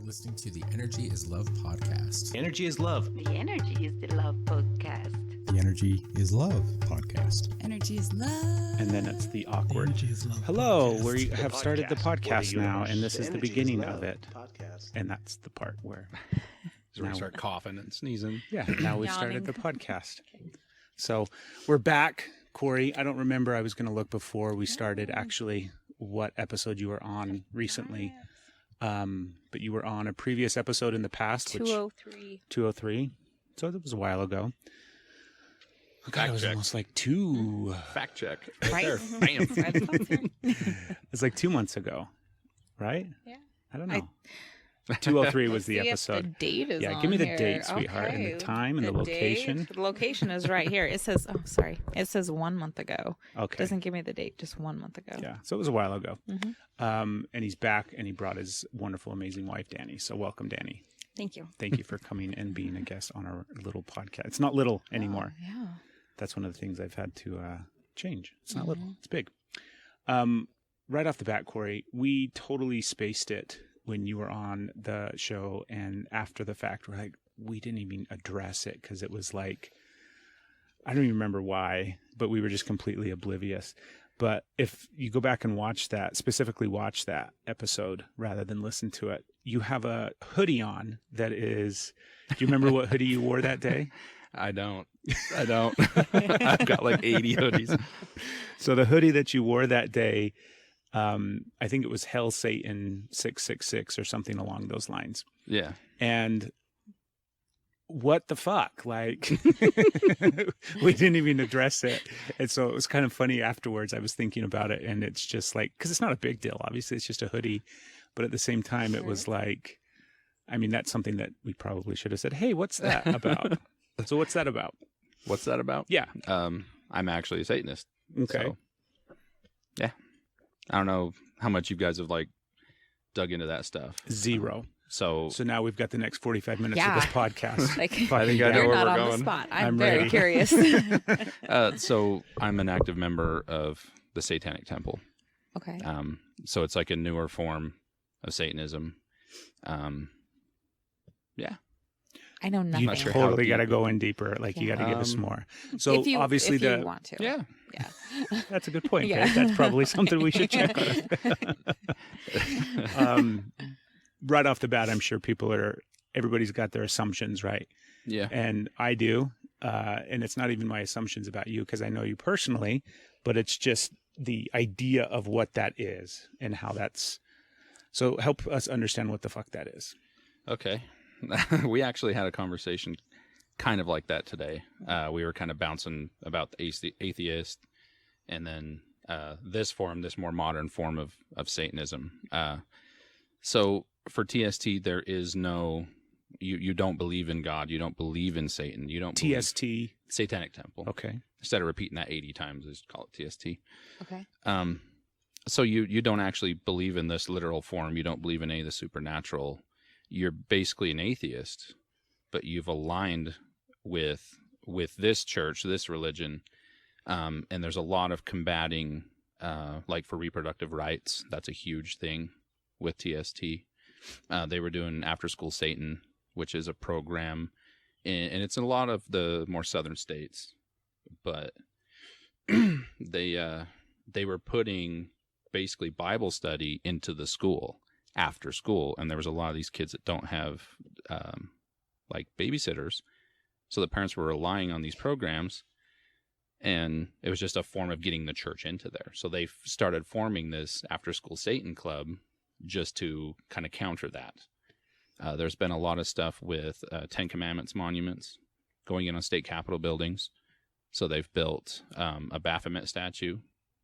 listening to the Energy is Love podcast. Energy is love. The Energy is the Love podcast. The Energy is Love podcast. Energy is love. And then it's the awkward. Energy is Love. Hello, podcast. we have started the podcast now, and this is the beginning of it. Podcast. And that's the part where So we start coughing and sneezing. yeah, now we started the podcast. So we're back. Kory, I don't remember. I was going to look before we started actually what episode you were on recently. But you were on a previous episode in the past, which 203. 203. So that was a while ago. Oh, God, it was check. almost like two. Fact check. Right. There. Bam. It's like 2 months ago, right? Yeah. I don't know. 203 was the See if episode. The date is Yeah, on give me the here. date, sweetheart, and the time and the location. Date. The location is right here. It says, oh, sorry. It says 1 month ago. Okay. Doesn't give me the date, just 1 month ago. Yeah, so it was a while ago. Mhm. And he's back, and he brought his wonderful, amazing wife, Dani. So welcome, Dani. Thank you. Thank you for coming and being a guest on our little podcast. It's not little anymore. Oh, yeah. That's one of the things I've had to change. It's not little, it's big. Right off the bat, Kory, we totally spaced it when you were on the show, and after the fact, we're like, we didn't even address it because it was like, I don't even remember why, but we were just completely oblivious. But if you go back and watch that, specifically watch that episode rather than listen to it, you have a hoodie on that is, do you remember what hoodie you wore that day? I don't. I've got like 80 hoodies. So the hoodie that you wore that day, I think it was Hell Satan 666 or something along those lines. Yeah. And what the fuck? Like, we didn't even address it. And so it was kind of funny afterwards. I was thinking about it, and it's just like, because it's not a big deal. Obviously, it's just a hoodie. But at the same time, it was like, I mean, that's something that we probably should have said, hey, what's that about? So what's that about? What's that about? Yeah. I'm actually a Satanist. Okay. So, yeah. I don't know how much you guys have like dug into that stuff. Zero. So So now we've got the next 45 minutes of Yeah. this podcast. Like, I think I know you're where not we're on going. the spot. I'm I'm very ready. curious. so I'm an active member of the Satanic Temple. Okay. So it's like a newer form of Satanism. Yeah. I know nothing. You not sure how totally deep. got to go in deeper. Like, you got to give us more. So if you, obviously if you the want to. Yeah. Yeah. that's a good point. Yeah. Right? That's probably something we should check on. Right off the bat, I'm sure everybody's got their assumptions, right? Yeah. And I do. And it's not even my assumptions about you because I know you personally, but it's just the idea of what that is and how that's. So help us understand what the fuck that is. Okay. We actually had a conversation kind of like that today. We were kind of bouncing about the atheist and then this more modern form of Satanism. So for TST, there is no, you don't believe in God. You don't believe in Satan. You don't believe TST. Satanic Temple. Okay. Instead of repeating that 80 times, just call it TST. Okay. So you don't actually believe in this literal form. You don't believe in any of the supernatural. You're basically an atheist, but you've aligned with this church, this religion, and there's a lot of combating, like for reproductive rights. That's a huge thing with TST. They were doing After School Satan, which is a program, and it's in a lot of the more southern states, but they were putting basically Bible study into the school after school, and there was a lot of these kids that don't have like babysitters, so the parents were relying on these programs, and it was just a form of getting the church into there. So they started forming this After School Satan Club just to kind of counter that. There's been a lot of stuff with Ten Commandments monuments going in on state capitol buildings. So they've built a Baphomet statue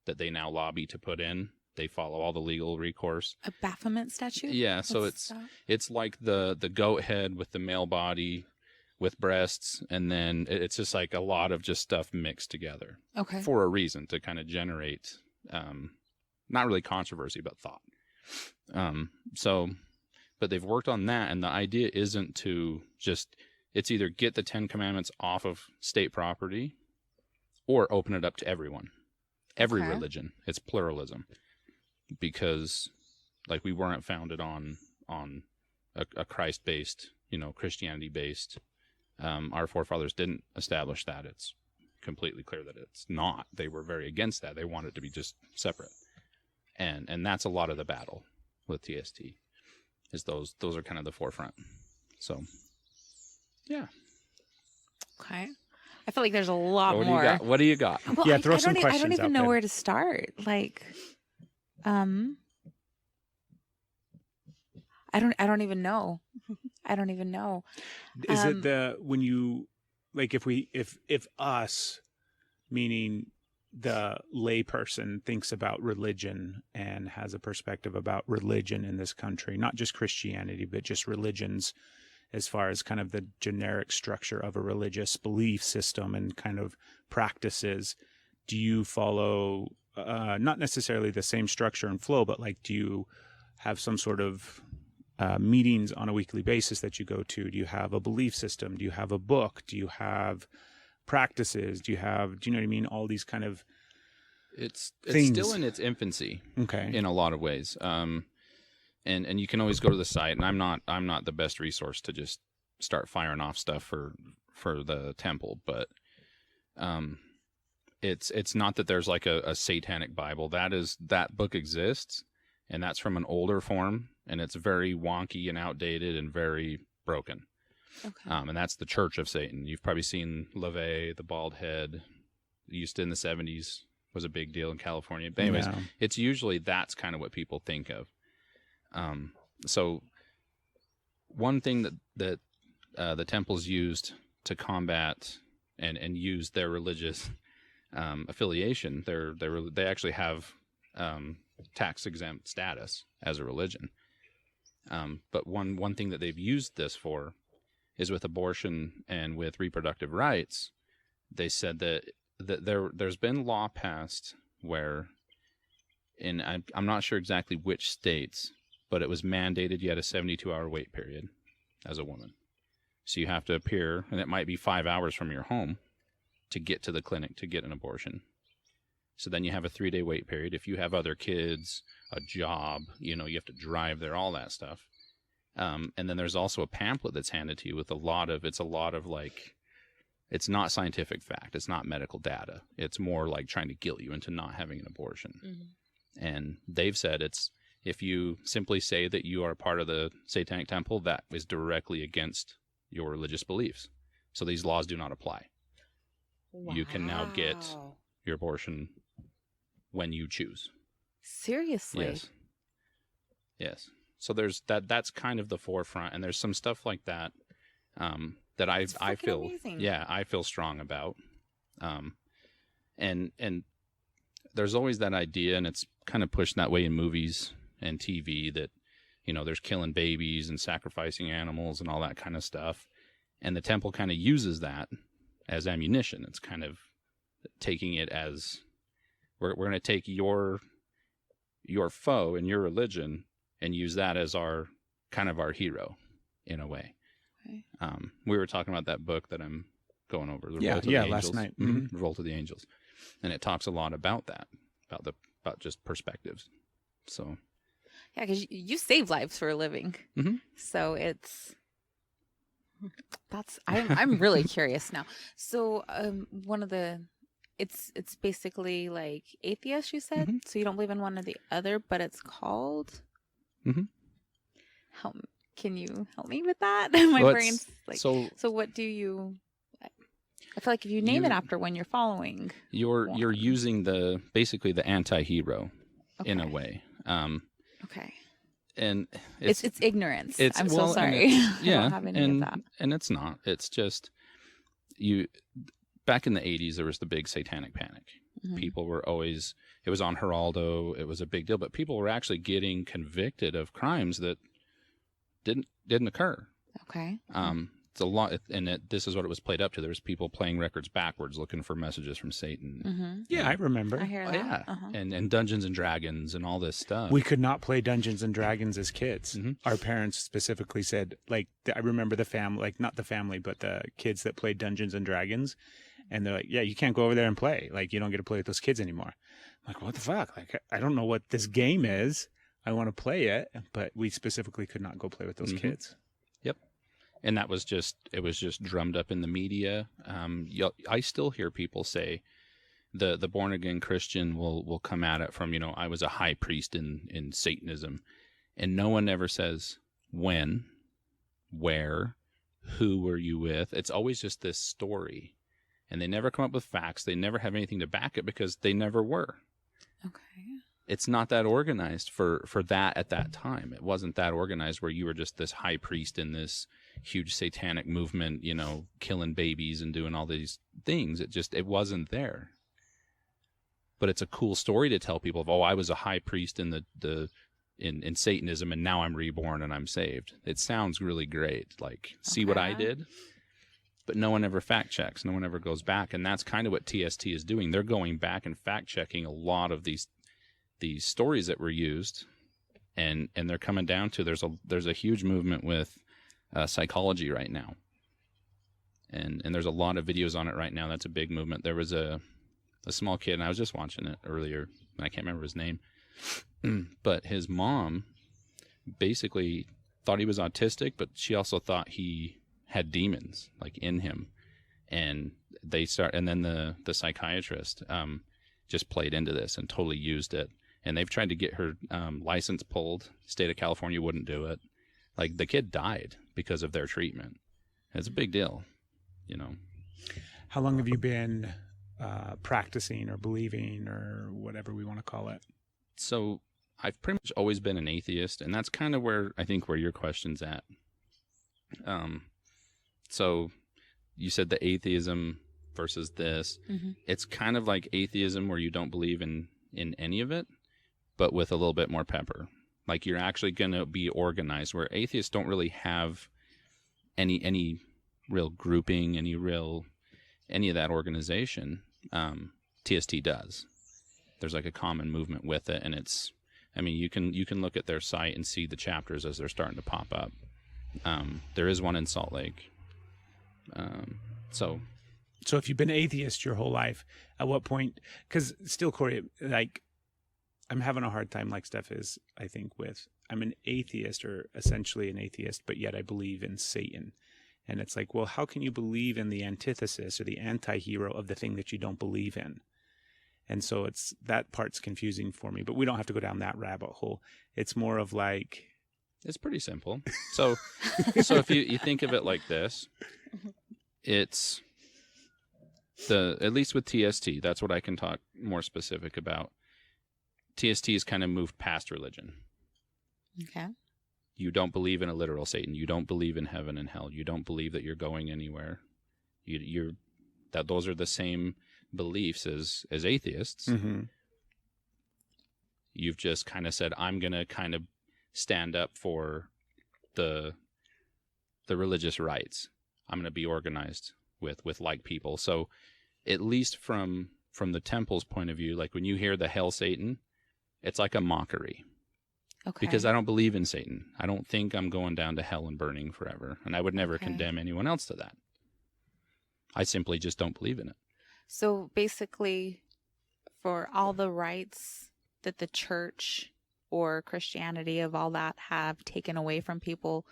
that they now lobby to put in. They follow all the legal recourse. A Baphomet statue? Yeah, so What's that? it's like the goat head with the male body with breasts, and then it's just like a lot of just stuff mixed together Okay. for a reason to kind of generate not really controversy but thought. But they've worked on that, and the idea isn't to just, it's either get the 10 Commandments off of state property or open it up to everyone. Every Okay. religion. It's pluralism. Because like we weren't founded on a Christ-based, Christianity-based. Our forefathers didn't establish that. It's completely clear that it's not. They were very against that. They wanted it to be just separate. And that's a lot of the battle with TST, is those are kind of the forefront. So, yeah. Okay. I feel like there's a lot What more. What do you got? Well, Yeah, throw some I questions don't even out know there. where to start. Like, I don't even know. I don't even know. Is it when you, like, if us, meaning the layperson, thinks about religion and has a perspective about religion in this country, not just Christianity, but just religions as far as kind of the generic structure of a religious belief system and kind of practices, do you follow not necessarily the same structure and flow, but like, do you have some sort of meetings on a weekly basis that you go to? Do you have a belief system? Do you have a book? Do you have practices? Do you know what I mean? All these kind of It's things. still in its infancy. Okay. In a lot of ways. And you can always go to the site, and I'm not the best resource to just start firing off stuff for the temple, but it's not that there's like a satanic Bible. That book exists, and that's from an older form, and it's very wonky and outdated and very broken. Okay. And that's the Church of Satan. You've probably seen LaVey, the bald head, used in the 70s, was a big deal in California. But anyways, Yeah. it's usually that's kind of what people think of. So one thing that the temples used to combat and use their religious affiliation, they actually have tax exempt status as a religion. But one thing that they've used this for is with abortion and with reproductive rights. They said that there's been law passed where, I'm not sure exactly which states, but it was mandated you had a 72-hour wait period as a woman. So you have to appear, and it might be 5 hours from your home to get to the clinic to get an abortion. So then you have a 3-day wait period. If you have other kids, a job, you have to drive there, all that stuff. And then there's also a pamphlet that's handed to you with a lot of like, it's not scientific fact. It's not medical data. It's more like trying to guilt you into not having an abortion. Mm-hmm. And they've said if you simply say that you are part of the Satanic Temple, that is directly against your religious beliefs. So these laws do not apply. Wow. You can now get your abortion when you choose. Seriously? Yes. So there's that's kind of the forefront, and there's some stuff like that that I feel amazing. I feel strong about. And there's always that idea, and it's kind of pushed that way in movies and TV, that there's killing babies and sacrificing animals and all that kind of stuff. And the temple kind of uses that as ammunition. It's kind of taking it as we're going to take your foe and your religion and use that as our hero in a way. Okay. We were talking about that book that I'm going over. The Yeah, Revolt of the Angels. last night. Mm-hmm. Revolt of the Angels. And it talks a lot about that, about just perspectives. So. Yeah, because you save lives for a living. Mm-hmm. So I'm really curious now. So it's basically like atheist, you said? Mm-hmm. So you don't believe in one or the other, but it's called? Mm-hmm. Can you help me with that? My brain's like, so what do you, I feel like if you name it after one you're following. You're using basically the anti-hero in a way. Okay. And it's ignorance. I'm so sorry. I don't have any of that. And it's not. It's just back in the 80s, there was the big satanic panic. Mm-hmm. People were always, it was on Geraldo. It was a big deal, but people were actually getting convicted of crimes that didn't occur. Okay. It's a lot, and this is what it was played up to. There was people playing records backwards, looking for messages from Satan. Mm-hmm. Yeah, I remember. I hear that. Yeah, and Dungeons and Dragons and all this stuff. We could not play Dungeons and Dragons as kids. Mm-hmm. Our parents specifically said, like, I remember the family, like not the family, but the kids that played Dungeons and Dragons, and they're like, "Yeah, you can't go over there and play. Like, you don't get to play with those kids anymore." I'm like, what the fuck? Like, I don't know what this game is. I want to play it, but we specifically could not go play with those kids. Yep. And it was just drummed up in the media. I still hear people say the born again Christian will come at it from, I was a high priest in Satanism, and no one ever says when, where, who were you with. It's always just this story, and they never come up with facts. They never have anything to back it because they never were. Okay. It's not that organized for that at that time. It wasn't that organized where you were just this high priest in this huge satanic movement, killing babies and doing all these things. It wasn't there. But it's a cool story to tell people of, I was a high priest in in Satanism, and now I'm reborn and I'm saved. It sounds really great. Like, see what I did? But no one ever fact checks. No one ever goes back. And that's kind of what TST is doing. They're going back and fact checking a lot of these stories that were used, and they're coming down to there's a huge movement with psychology right now, and there's a lot of videos on it right now. That's a big movement. There was a small kid, and I was just watching it earlier, and I can't remember his name, but his mom basically thought he was autistic, but she also thought he had demons like in him, and then the psychiatrist just played into this and totally used it. And they've tried to get her license pulled. State of California wouldn't do it. Like, the kid died because of their treatment. It's a big deal, How long have you been practicing or believing or whatever we want to call it? So I've pretty much always been an atheist, and that's kind of where your question's at. So you said the atheism versus this. Mm-hmm. It's kind of like atheism where you don't believe in any of it, but with a little bit more pepper. Like, you're actually going to be organized, where atheists don't really have any real grouping, any of that organization. TST does. There's like a common movement with it, and you can look at their site and see the chapters as they're starting to pop up. There is one in Salt Lake. So if you've been atheist your whole life, at what point? Because still, Kory, like, I'm having a hard time, like Steph is, I think, with, I'm an atheist, or essentially an atheist, but yet I believe in Satan. And it's like, well, how can you believe in the antithesis or the anti-hero of the thing that you don't believe in? And so that part's confusing for me, but we don't have to go down that rabbit hole. It's more of like, it's pretty simple. So if you think of it like this, it's at least with TST, that's what I can talk more specific about. TST has kind of moved past religion. Okay. You don't believe in a literal Satan. You don't believe in heaven and hell. You don't believe that you're going anywhere. Those are the same beliefs as atheists. Mm-hmm. You've just kind of said, I'm going to kind of stand up for the religious rights. I'm going to be organized with like people. So at least from the temple's point of view, like when you hear the hell Satan, it's like a mockery. Okay. Because I don't believe in Satan. I don't think I'm going down to hell and burning forever. And I would never condemn anyone else to that. I simply just don't believe in it. So basically, for all the rights that the church or Christianity of all that have taken away from people,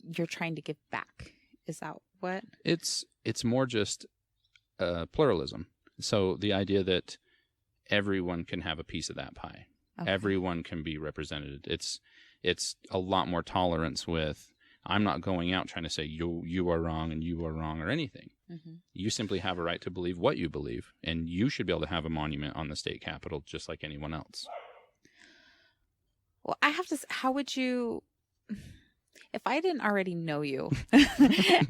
you're trying to give back. Is that what? It's more just pluralism. So the idea that everyone can have a piece of that pie. Okay. Everyone can be represented. It's a lot more tolerance with, I'm not going out trying to say you are wrong and you are wrong or anything. Mm-hmm. You simply have a right to believe what you believe, and you should be able to have a monument on the state capitol just like anyone else. Well, I have to, how would you, if I didn't already know you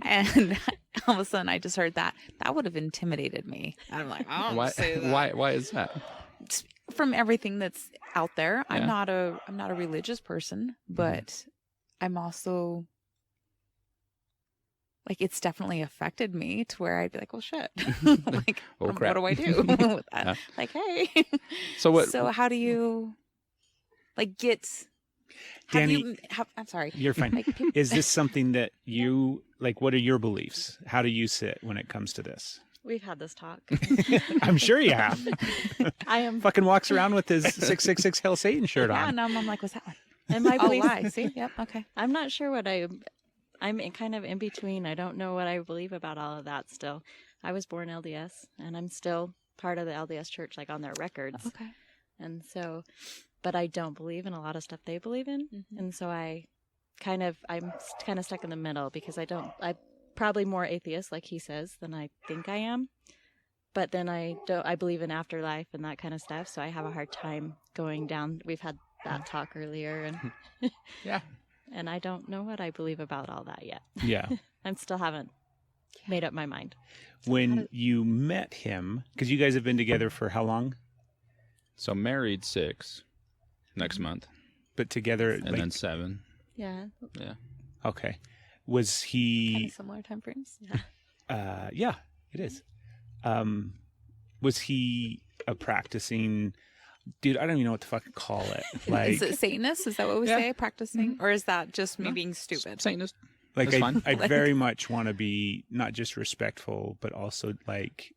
and all of a sudden I just heard that would have intimidated me. I'm like, I don't say that. Why is that? From everything that's out there. Yeah. I'm not a religious person, but I'm also, like, it's definitely affected me to where I'd be like, well, shit. Like, what do I do with that? Yeah. Like, hey. So how do you, like, get... Dani, I'm sorry. You're fine. Like, is this something that you, like, what are your beliefs? How do you sit when it comes to this? We've had this talk. I'm sure you have. I am. Fucking walks around with his 666 Hail Satan shirt Yeah, on. and I'm like, what's that one? And my Oh, beliefs. lie. See? Yep. Okay. I'm not sure what I'm kind of in between. I don't know what I believe about all of that still. I was born LDS, and I'm still part of the LDS church, like on their records. Okay. And so, but I don't believe in a lot of stuff they believe in. Mhm. And so I'm kind of stuck in the middle because I'm probably more atheist, like he says, than I think I am. But then I believe in afterlife and that kind of stuff. So I have a hard time going down. We've had that talk earlier, and Yeah. and I don't know what I believe about all that yet. Yeah. I still haven't made up my mind. When you met him, because you guys have been together for how long? So married 6 next month, But together, and then 7. Yeah. Yeah. okay. Was Kind he? of similar time frames. Yeah, it is. Was he a practicing? Dude, I don't even know what to fucking call it. Like, Is it Satanist? Is that what we Yeah. say? Practicing? Or is that just me No. being stupid? Satanist. like That's fine. I very much want to be not just respectful, but also like,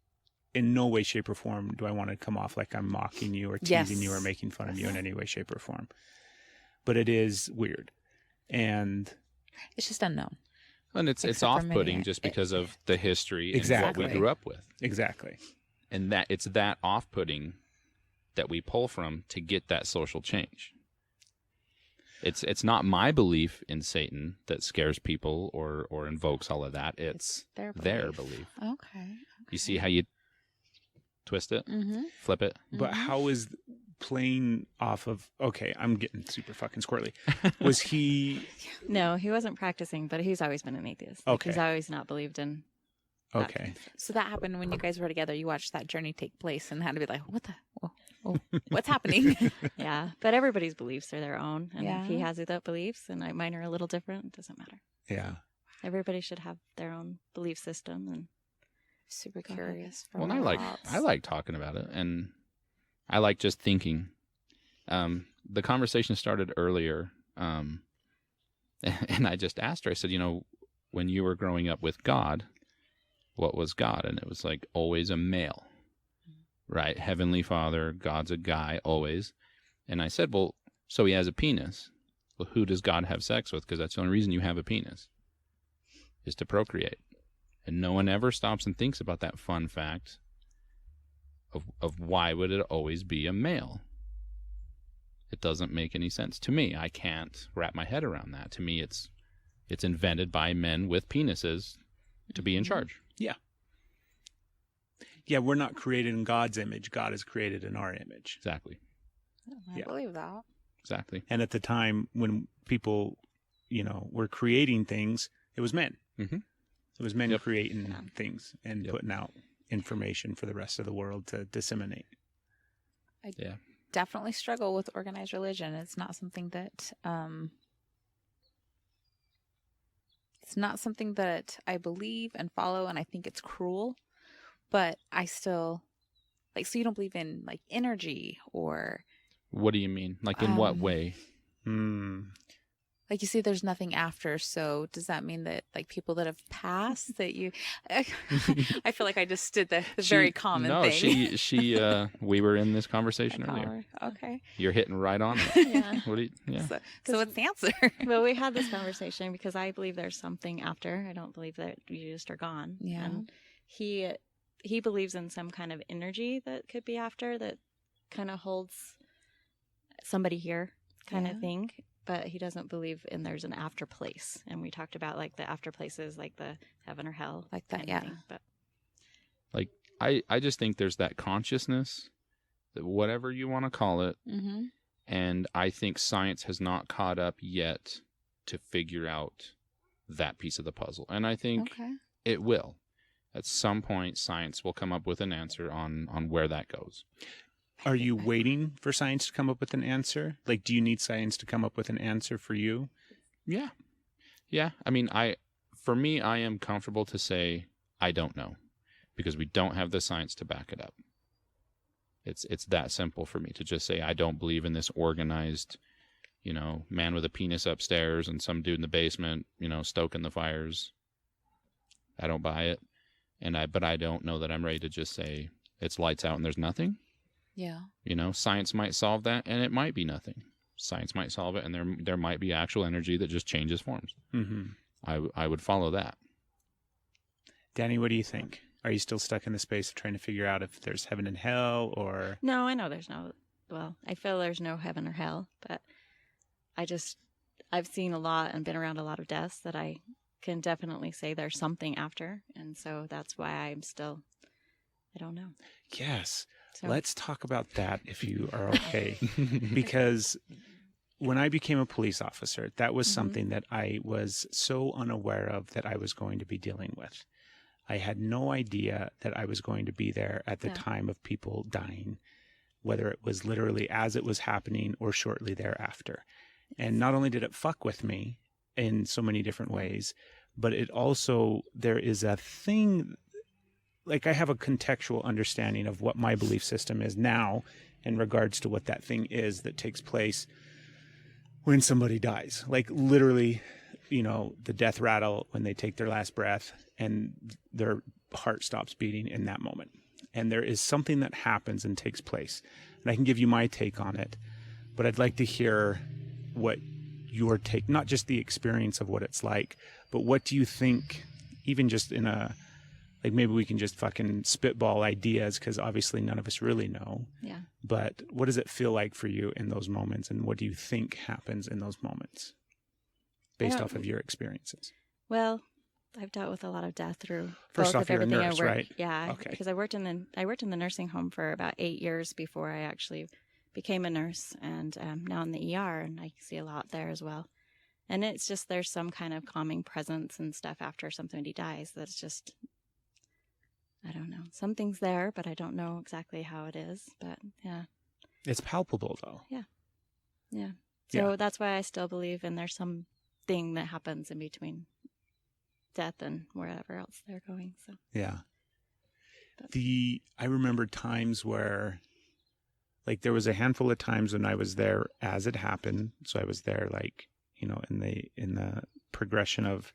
in no way, shape, or form do I want to come off like I'm mocking you or teasing you or Yes. making fun of you in any way, shape, or form. But it is weird, and It's just unknown. And it's Except for me, off-putting just because of the history and Exactly. what we grew up with. exactly. And that it's that off-putting that we pull from to get that social change. It's not my belief in Satan that scares people or invokes all of that. It's Their their belief. Okay. You see how you twist it, Mm-hmm. flip it? But how is playing off of? Okay, I'm getting super fucking squirrely. Was he? No, he wasn't practicing, but he's always been an atheist. Like, He's Okay. always not believed in. that Okay. kind of stuff. So that happened when you guys were together. You watched that journey take place and had to be like, what the? What's happening? Yeah, but everybody's beliefs are their own, and Yeah. if he has those beliefs, and mine are a little different, it doesn't matter. Yeah. Everybody should have their own belief system, and Super Go ahead. curious. For Well, and I like talking about it, and I like just thinking. The conversation started earlier, and I just asked her. I said, when you were growing up with God, what was God? And it was like always a male, right? Heavenly Father, God's a guy, always. And I said, well, so he has a penis. Well, who does God have sex with? Because that's the only reason you have a penis, is to procreate. And no one ever stops and thinks about that fun fact of why would it always be a male? It doesn't make any sense to me. I can't wrap my head around that. To me, it's invented by men with penises to be in charge. Yeah, we're not created in God's image. God is created in our image. Exactly. I Yeah. believe that. Exactly. And at the time when people, were creating things, it was men. Mhm. It was men Yep. creating Yeah. things and Yep. putting out information for the rest of the world to disseminate. Definitely struggle with organized religion. It's not something that it's not something that I believe and follow, and I think it's cruel. But I still so you don't believe in like energy or What do you mean? Like in what Um, way? like you say there's nothing after, so does that mean that like people that have passed that you I feel like I just did the very common thing. she we were in this conversation earlier. Okay. You're hitting right on it. yeah. What do you, yeah. So what's the answer? Well, we had this conversation because I believe there's something after. I don't believe that you just are gone. Yeah. And he believes in some kind of energy that could be after that kind of holds somebody here kind Yeah. of thing. But he doesn't believe in there's an after place. And we talked about like the after places, like the heaven or hell. Like that, kind of yeah. thing. But Like I just think there's that consciousness, that whatever you want to call it, Mm-hmm. and I think science has not caught up yet to figure out that piece of the puzzle. And I think Okay. it will. At some point, science will come up with an answer on where that goes. Are you waiting for science to come up with an answer? Like, do you need science to come up with an answer for you? Yeah. Yeah. I mean, for me, I am comfortable to say I don't know, because we don't have the science to back it up. It's that simple for me to just say I don't believe in this organized, man with a penis upstairs and some dude in the basement, stoking the fires. I don't buy it. But I don't know that I'm ready to just say it's lights out and there's nothing. Yeah. You know, science might solve that, and it might be nothing. Science might solve it, and there might be actual energy that just changes forms. Mm-hmm. I would follow that. Danny, what do you think? Are you still stuck in the space of trying to figure out if there's heaven and hell, or? No, I know there's no. Well, I feel there's no heaven or hell, but I've seen a lot and been around a lot of deaths that I can definitely say there's something after, and so that's why I'm still. I don't know. Yes. So. Let's talk about that if you are okay. Because when I became a police officer, that was something that I was so unaware of that I was going to be dealing with. I had no idea that I was going to be there at the time of people dying, whether it was literally as it was happening or shortly thereafter. And not only did it fuck with me in so many different ways, but it also, there is a thing, like I have a contextual understanding of what my belief system is now in regards to what that thing is that takes place when somebody dies. Like literally, you know, the death rattle when they take their last breath and their heart stops beating in that moment. And there is something that happens and takes place. And I can give you my take on it, but I'd like to hear what your take, not just the experience of what it's like, but what do you think, even just in a, like maybe we can just fucking spitball ideas because obviously none of us really know. Yeah. But what does it feel like for you in those moments, and what do you think happens in those moments based off of your experiences? Well, I've dealt with a lot of death through First both off, of you're a everything nurse, I worked. right? Yeah. Okay. Because I worked in the nursing home for about 8 years before I actually became a nurse, and now in the ER, and I see a lot there as well. And it's just there's some kind of calming presence and stuff after somebody dies that's just, I don't know. Something's there, but I don't know exactly how it is. But yeah. It's palpable though. Yeah. Yeah. So that's why I still believe in there's something that happens in between death and wherever else they're going. So yeah. I remember times where, like, there was a handful of times when I was there as it happened. So I was there, like, you know, in the progression of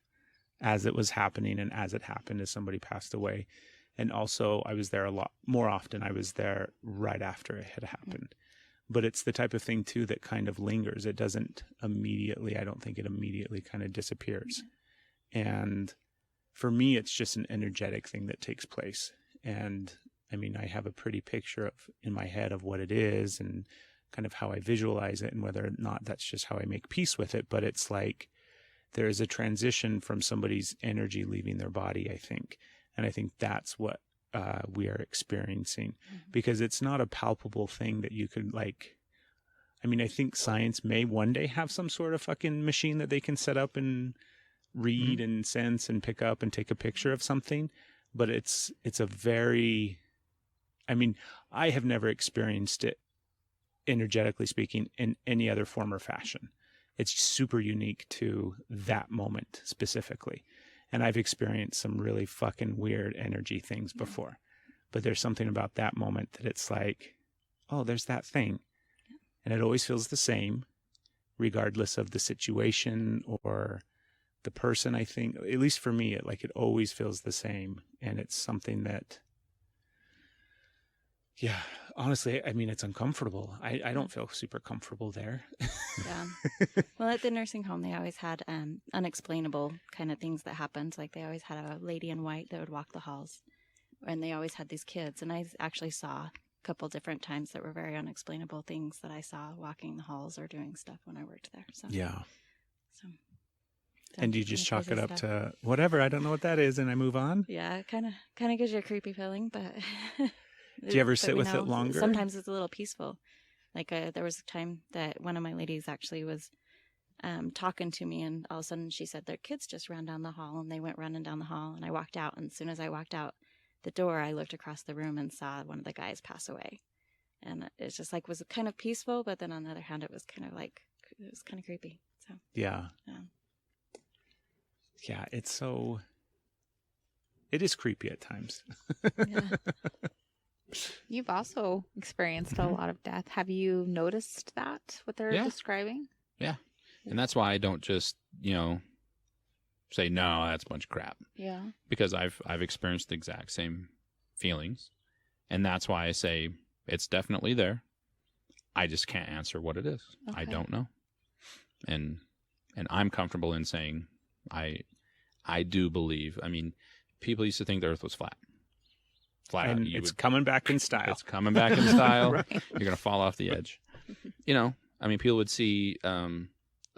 as it was happening and as it happened as somebody passed away. And also I was there a lot more often. I was there right after it had happened. But it's the type of thing too that kind of lingers. It doesn't immediately, I don't think it immediately kind of disappears. And for me, it's just an energetic thing that takes place. And I mean, I have a pretty picture in my head of what it is and kind of how I visualize it and whether or not that's just how I make peace with it. But it's like there is a transition from somebody's energy leaving their body, I think. And I think that's what we are experiencing, because it's not a palpable thing that you could, like, I mean, I think science may one day have some sort of fucking machine that they can set up and read and sense and pick up and take a picture of something. But it's a very, I mean, I have never experienced it, energetically speaking, in any other form or fashion. It's super unique to that moment specifically. And I've experienced some really fucking weird energy things before. But there's something about that moment that it's like, oh, there's that thing. And it always feels the same, regardless of the situation or the person, I think. At least for me, it always feels the same. And it's something that, yeah, honestly, I mean, it's uncomfortable. I don't feel super comfortable there. yeah. Well, at the nursing home, they always had unexplainable kind of things that happened. Like they always had a lady in white that would walk the halls, and they always had these kids. And I actually saw a couple different times that were very unexplainable things that I saw walking the halls or doing stuff when I worked there. So yeah. So. And you just chalk it up to whatever, I don't know what that is, and I move on? Yeah, it kind of gives you a creepy feeling, but... Do you ever sit with it longer? Sometimes it's a little peaceful. Like there was a time that one of my ladies actually was talking to me, and all of a sudden she said their kids just ran down the hall, and they went running down the hall, and I walked out, and as soon as I walked out the door, I looked across the room and saw one of the guys pass away. And it's just like was kind of peaceful, but then on the other hand, it was kind of creepy. So yeah. Yeah, it is creepy at times. Yeah. You've also experienced a lot of death. Have you noticed that, what they're describing? Yeah. And that's why I don't just, say, no, that's a bunch of crap. Yeah. Because I've experienced the exact same feelings. And that's why I say it's definitely there. I just can't answer what it is. I Okay. don't know. And I'm comfortable in saying I do believe. I mean, people used to think the earth was flat. Flat out. And it's coming back in style. It's coming back in style. Right. You're going to fall off the edge. You know, I mean, people would see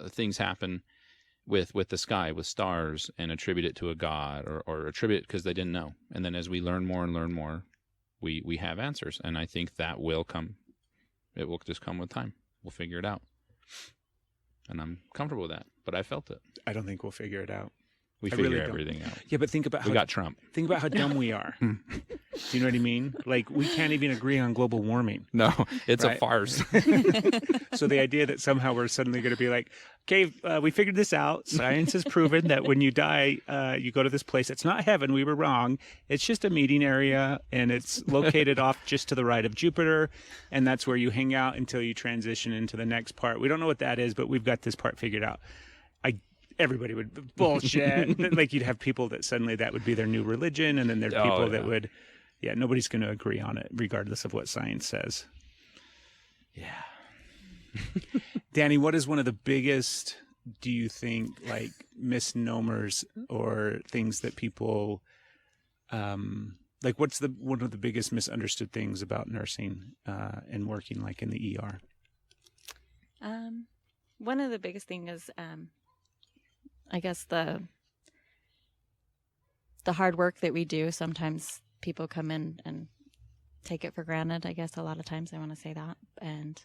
things happen with the sky, with stars, and attribute it to a god or attribute it because they didn't know. And then as we learn more and learn more, we have answers. And I think that will come. It will just come with time. We'll figure it out. And I'm comfortable with that. But I felt it. I don't think we'll figure it out. We I figure really don't. everything out. Yeah, but think about We got Trump. think about how dumb we are. Do you know what I mean? Like, we can't even agree on global warming. No, it's Right. a farce. So the idea that somehow we're suddenly going to be like, okay, we figured this out. Science has proven that when you die, you go to this place. It's not heaven. We were wrong. It's just a meeting area, and it's located off just to the right of Jupiter, and that's where you hang out until you transition into the next part. We don't know what that is, but we've got this part figured out. Everybody would bullshit. Like, you'd have people that suddenly that would be their new religion, and then there'd Oh, people yeah. that would, nobody's going to agree on it, regardless of what science says. Yeah. Dani, what is one of the biggest, do you think, like, misnomers or things that people, like, what's one of the biggest misunderstood things about nursing and working, like, in the ER? One of the biggest things is, I guess the hard work that we do. Sometimes people come in and take it for granted. I guess a lot of times I want to say that, and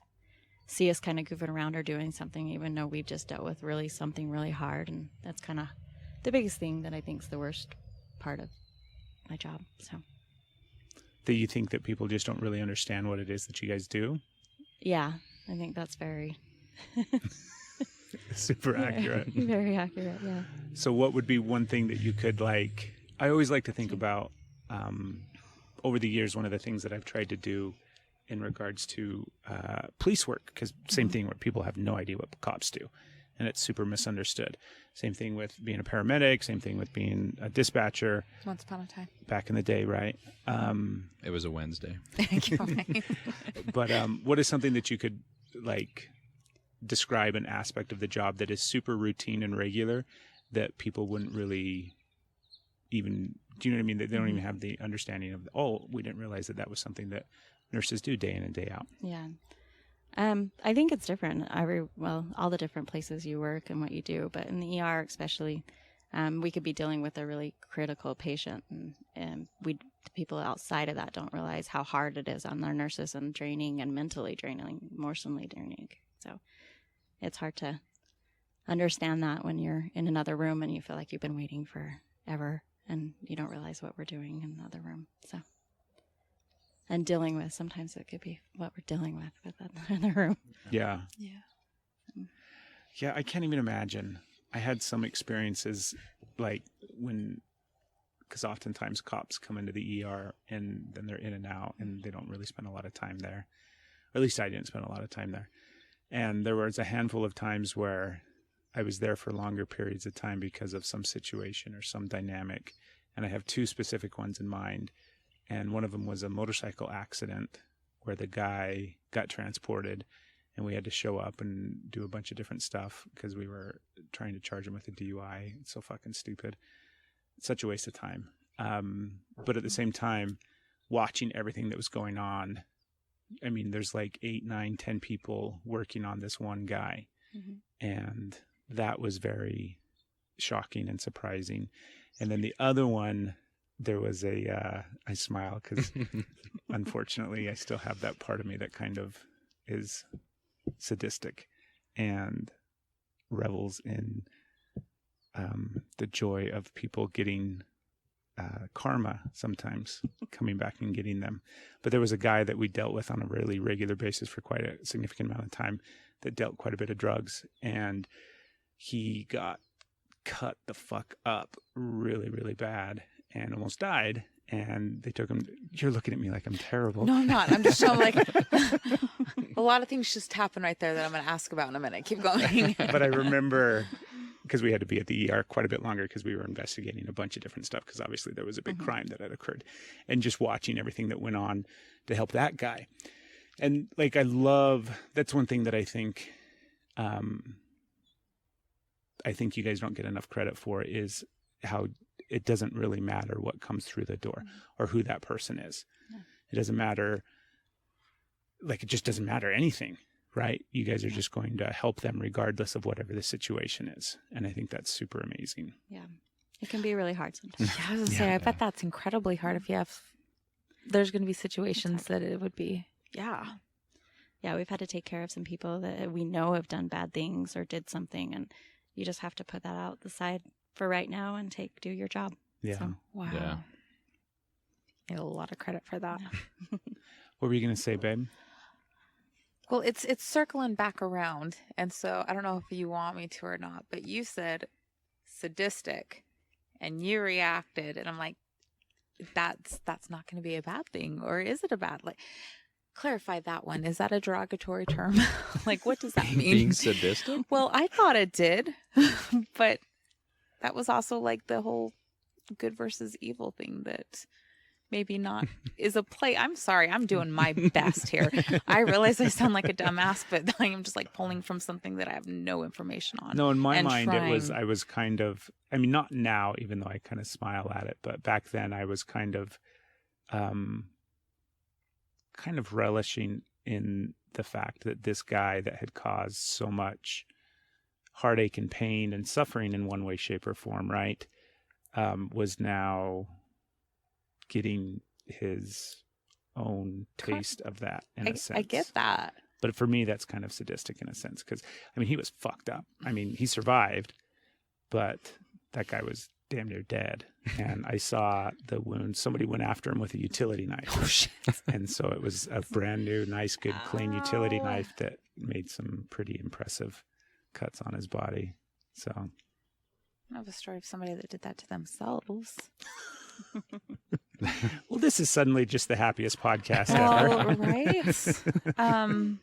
see us kind of goofing around or doing something, even though we've just dealt with something really hard. And that's kind of the biggest thing that I think is the worst part of my job. So, That you think that people just don't really understand what it is that you guys do? yeah, I think that's very Super accurate. very accurate. Yeah. So what would be one thing that you could, like, I always like to think about, over the years, one of the things that I've tried to do in regards to police work, because same thing where people have no idea what cops do, and it's super misunderstood. Same thing with being a paramedic, same thing with being a dispatcher Once upon a time. back in the day, right? It was a Wednesday. But what is something that you could, like, describe an aspect of the job that is super routine and regular that people wouldn't really even, do you know what I mean? They don't even have the understanding of, we didn't realize that was something that nurses do day in and day out. Yeah. I think it's different. All the different places you work and what you do, but in the ER especially, we could be dealing with a really critical patient, and the people outside of that don't realize how hard it is on their nurses, and draining and mentally draining, emotionally draining. So it's hard to understand that when you're in another room and you feel like you've been waiting forever and you don't realize what we're doing in the other room. So, and dealing with, sometimes it could be what we're dealing with another room. Yeah. Yeah. Yeah, I can't even imagine. I had some experiences, like, because oftentimes cops come into the ER and then they're in and out and they don't really spend a lot of time there. Or at least I didn't spend a lot of time there. And there was a handful of times where I was there for longer periods of time because of some situation or some dynamic. And I have two specific ones in mind. And one of them was a motorcycle accident where the guy got transported and we had to show up and do a bunch of different stuff because we were trying to charge him with a DUI. It's so fucking stupid. It's such a waste of time. But at the same time, watching everything that was going on, I mean, there's like 8, 9, 10 people working on this one guy. Mm-hmm. And that was very shocking and surprising. And then the other one, there was I smile because unfortunately I still have that part of me that kind of is sadistic and revels in the joy of people getting karma sometimes coming back and getting them. But there was a guy that we dealt with on a really regular basis for quite a significant amount of time that dealt quite a bit of drugs, and he got cut the fuck up really, really bad and almost died. And they took him. You're looking at me like I'm terrible. No, I'm not. I'm just like, a lot of things just happen right there that I'm going to ask about in a minute. Keep going. But I remember, because we had to be at the ER quite a bit longer because we were investigating a bunch of different stuff because obviously there was a big crime that had occurred, and just watching everything that went on to help that guy. And like, that's one thing that I think you guys don't get enough credit for, is how it doesn't really matter what comes through the door or who that person is. Yeah. It doesn't matter. Like, it just doesn't matter anything, right? You guys are just going to help them regardless of whatever the situation is. And I think that's super amazing. Yeah. It can be really hard sometimes. Yeah, I was going to say, I bet that's incredibly hard if you have, there's going to be situations that it would be. Yeah. Yeah, we've had to take care of some people that we know have done bad things or did something, and you just have to put that out the side for right now and do your job. Yeah. So, Wow. Yeah. You get a lot of credit for that. What were you going to say, babe? Well, it's circling back around, and so I don't know if you want me to or not, but you said sadistic, and you reacted, and I'm like, that's not going to be a bad thing, or is it a bad? Like, clarify that one. Is that a derogatory term? Like, what does that mean? Being sadistic? Well, I thought it did, but that was also like the whole good versus evil thing that maybe not is a play. I'm sorry, I'm doing my best here. I realize I sound like a dumbass, but I am just like pulling from something that I have no information on. No, in my mind, I was kind of, I mean, not now, even though I kind of smile at it, but back then I was kind of relishing in the fact that this guy that had caused so much heartache and pain and suffering in one way, shape, or form, right, was now getting his own taste of that in a sense. I get that. But for me, that's kind of sadistic in a sense because, I mean, he was fucked up. I mean, he survived, but that guy was damn near dead. And I saw the wound. Somebody went after him with a utility knife. Oh, shit. And so it was a brand new, nice, good, clean utility knife that made some pretty impressive cuts on his body. So I have a story of somebody that did that to themselves. well, this is suddenly just the happiest podcast ever. Right?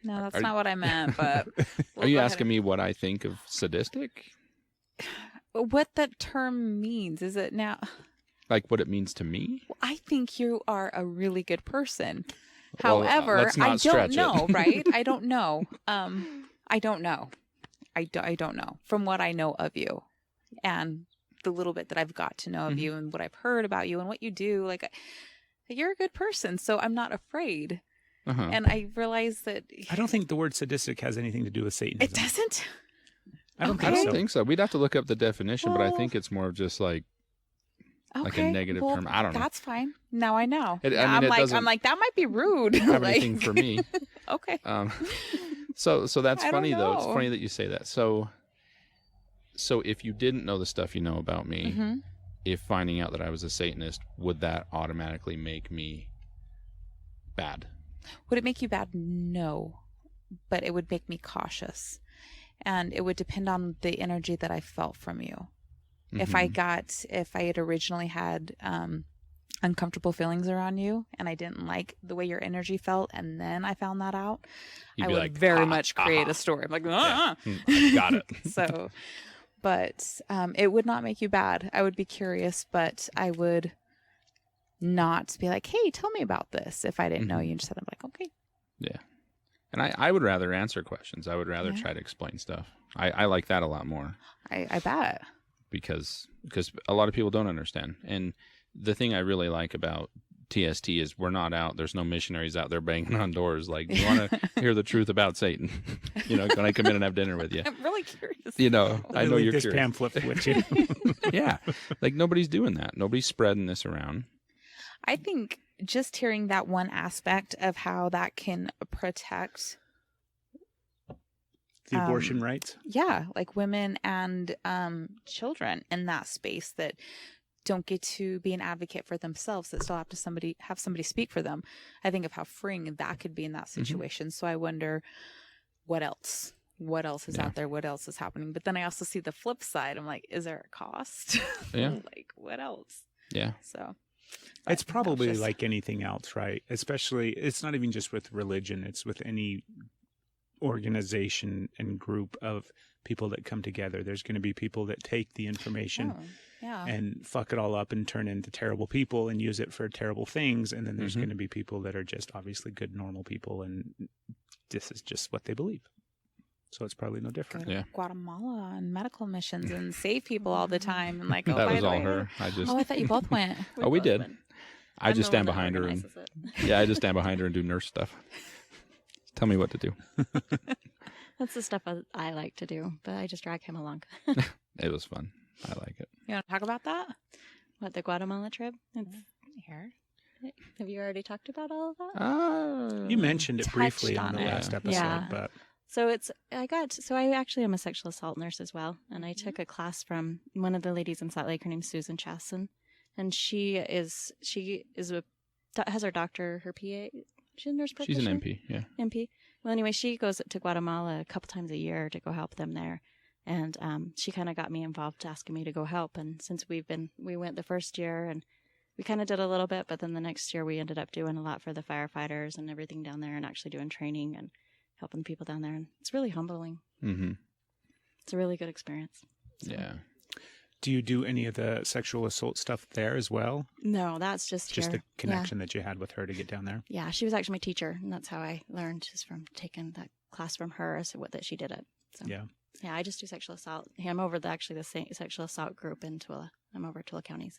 No, that's not what I meant, but... Are you asking me what I think of sadistic? What that term means. Is it now... Like what it means to me? I think you are a really good person. Well, However, let's not I don't stretch know, it. right? I don't know. I don't know. I don't know from what I know of you and the little bit that I've got to know of you and what I've heard about you and what you do. Like, you're a good person, so I'm not afraid. Uh-huh. And I realize that I don't think the word sadistic has anything to do with Satanism. it doesn't. I don't I think don't so. think so. We'd have to look up the definition, but I Well, think it's more of just like a Okay, negative well, term. I don't know. That's fine. Now I know. I mean, I'm it doesn't I'm like, that might be rude. have Like, anything for me. Okay. So that's I don't funny though. It's know. funny that you say that. So if you didn't know the stuff you know about me, Mhm. if finding out that I was a Satanist, would that automatically make me bad? Would it make you bad? No. But it would make me cautious. And it would depend on the energy that I felt from you. If I had originally had uncomfortable feelings around you and I didn't like the way your energy felt and then I found that out, You'd I be would like, very "Ha, much create aha." a story. I'm like, Yeah. Got it. So, but it would not make you bad. I would be curious, but I would not be like, hey, tell me about this if I didn't know you and just said, I'm like, okay. Yeah. And I would rather answer questions. I would rather try to explain stuff. I like that a lot more I bet. because a lot of people don't understand. And the thing I really like about TST is we're not out. There's no missionaries out there banging on doors like, do you want to hear the truth about Satan? Can I come in and have dinner with you? I'm really curious. I know you're this curious. pamphlet with you. Yeah. Like nobody's doing that. Nobody's spreading this around. I think just hearing that one aspect of how that can protect The abortion rights. yeah, like women and children in that space that don't get to be an advocate for themselves, that still have to have somebody speak for them. I think of how freeing that could be in that situation. So I wonder what else is out there, what else is happening. But then I also see the flip side. I'm like, is there a cost? Yeah. Like, what else? Yeah. So It's probably just- like anything else, right? Especially, it's not even just with religion. It's with any organization and group of people that come together. There's going to be people that take the information and fuck it all up and turn into terrible people and use it for terrible things. And then there's going to be people that are just obviously good, normal people. And this is just what they believe. So it's probably no different. Go to Guatemala on medical missions and save people all the time. And like, that was all her. I thought you both went. We did. Went. I just I'm the stand one that behind her and organizes it. I just stand behind her and do nurse stuff. Tell me what to do. That's the stuff I like to do, but I just drag him along. It was fun. I like it. You want to talk about that? What, the Guatemala trip? It's Here. Have you already talked about all of that? You mentioned it briefly touched on the on it. last episode, Yeah. but So I actually am a sexual assault nurse as well, and I took a class from one of the ladies in Salt Lake. Her name's Susan Chasson, and she has her doctor, her PA. She's a nurse She's practitioner. an MP, yeah. MP. Well, anyway, she goes to Guatemala a couple times a year to go help them there, and she kind of got me involved, asking me to go help. And since we went the first year, and we kind of did a little bit, but then the next year we ended up doing a lot for the firefighters and everything down there, and actually doing training and helping people down there, and it's really humbling. Mm-hmm. It's a really good experience. So. Yeah. do you do any of the sexual assault stuff there as well? No, that's just Just here. the connection that you had with her to get down there? Yeah, she was actually my teacher, and that's how I learned, is from taking that class from her, so that she did it. So Yeah. yeah, I just do sexual assault. Yeah, I'm over the same sexual assault group in Tooele. I'm over Tooele counties.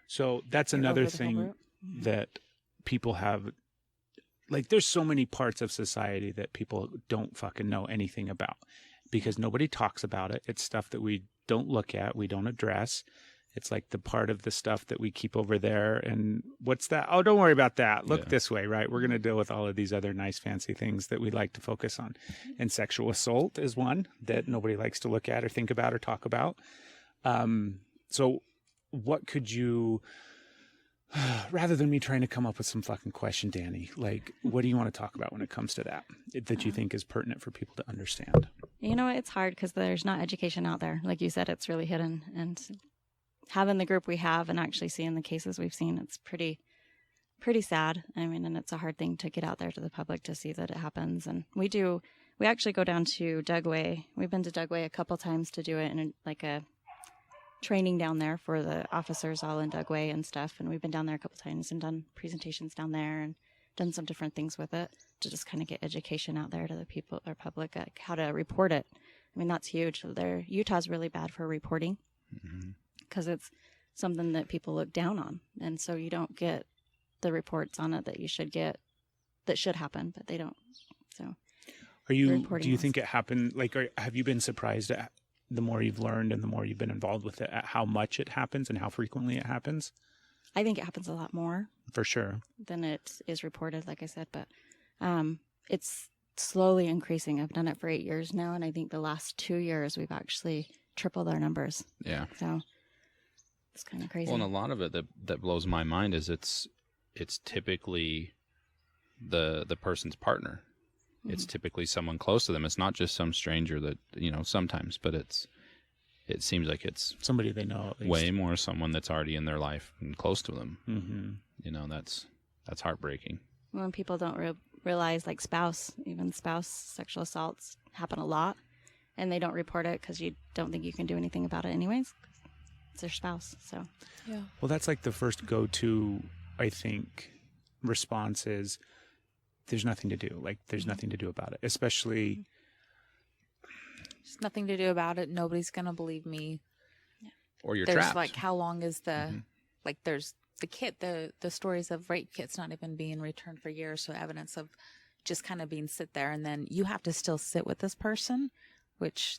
So that's You're another over the whole thing group? that people have. Like, there's so many parts of society that people don't fucking know anything about because nobody talks about it. It's stuff that we don't look at, we don't address. It's like the part of the stuff that we keep over there. And what's that? Oh, don't worry about that. Look this way, right? We're going to deal with all of these other nice, fancy things that we like to focus on. And sexual assault is one that nobody likes to look at or think about or talk about. So what could you, rather than me trying to come up with some fucking question, Dani, like, what do you want to talk about when it comes to that you think is pertinent for people to understand? You know, it's hard because there's not education out there. Like you said, it's really hidden. And having the group we have and actually seeing the cases we've seen, it's pretty sad. I mean, and it's a hard thing to get out there to the public to see that it happens. And we actually go down to Dugway. We've been to Dugway a couple times to do it in like a training down there for the officers all in Dugway and stuff. And we've been down there a couple times and done presentations down there and done some different things with it to just kind of get education out there to the people or public, like how to report it. I mean, that's huge. Utah's really bad for reporting because it's something that people look down on. And so you don't get the reports on it that you should get, that should happen, but they don't. So do you think it happened? Like, have you been surprised at the more you've learned and the more you've been involved with it, at how much it happens and how frequently it happens? I think it happens a lot more. For sure. Than it is reported, like I said, but it's slowly increasing. I've done it for 8 years now, and I think the last 2 years we've actually tripled our numbers. Yeah. So it's kind of crazy. Well, and a lot of it that blows my mind is it's typically the person's partner. It's typically someone close to them. It's not just some stranger that, sometimes, but it seems like it's somebody they know at least. Way more someone that's already in their life and close to them. Mm-hmm. That's heartbreaking. When people don't realize, like spouse sexual assaults happen a lot, and they don't report it because you don't think you can do anything about it anyways. It's their spouse. So Yeah. Well, that's like the first go-to, I think, response is there's nothing to do. Like, there's nothing to do about it, especially. There's nothing to do about it. Nobody's going to believe me. Or you're There's trapped. like, how long is like, there's the kit, the stories of rape kits not even being returned for years. So evidence of just kind of being sit there. And then you have to still sit with this person, which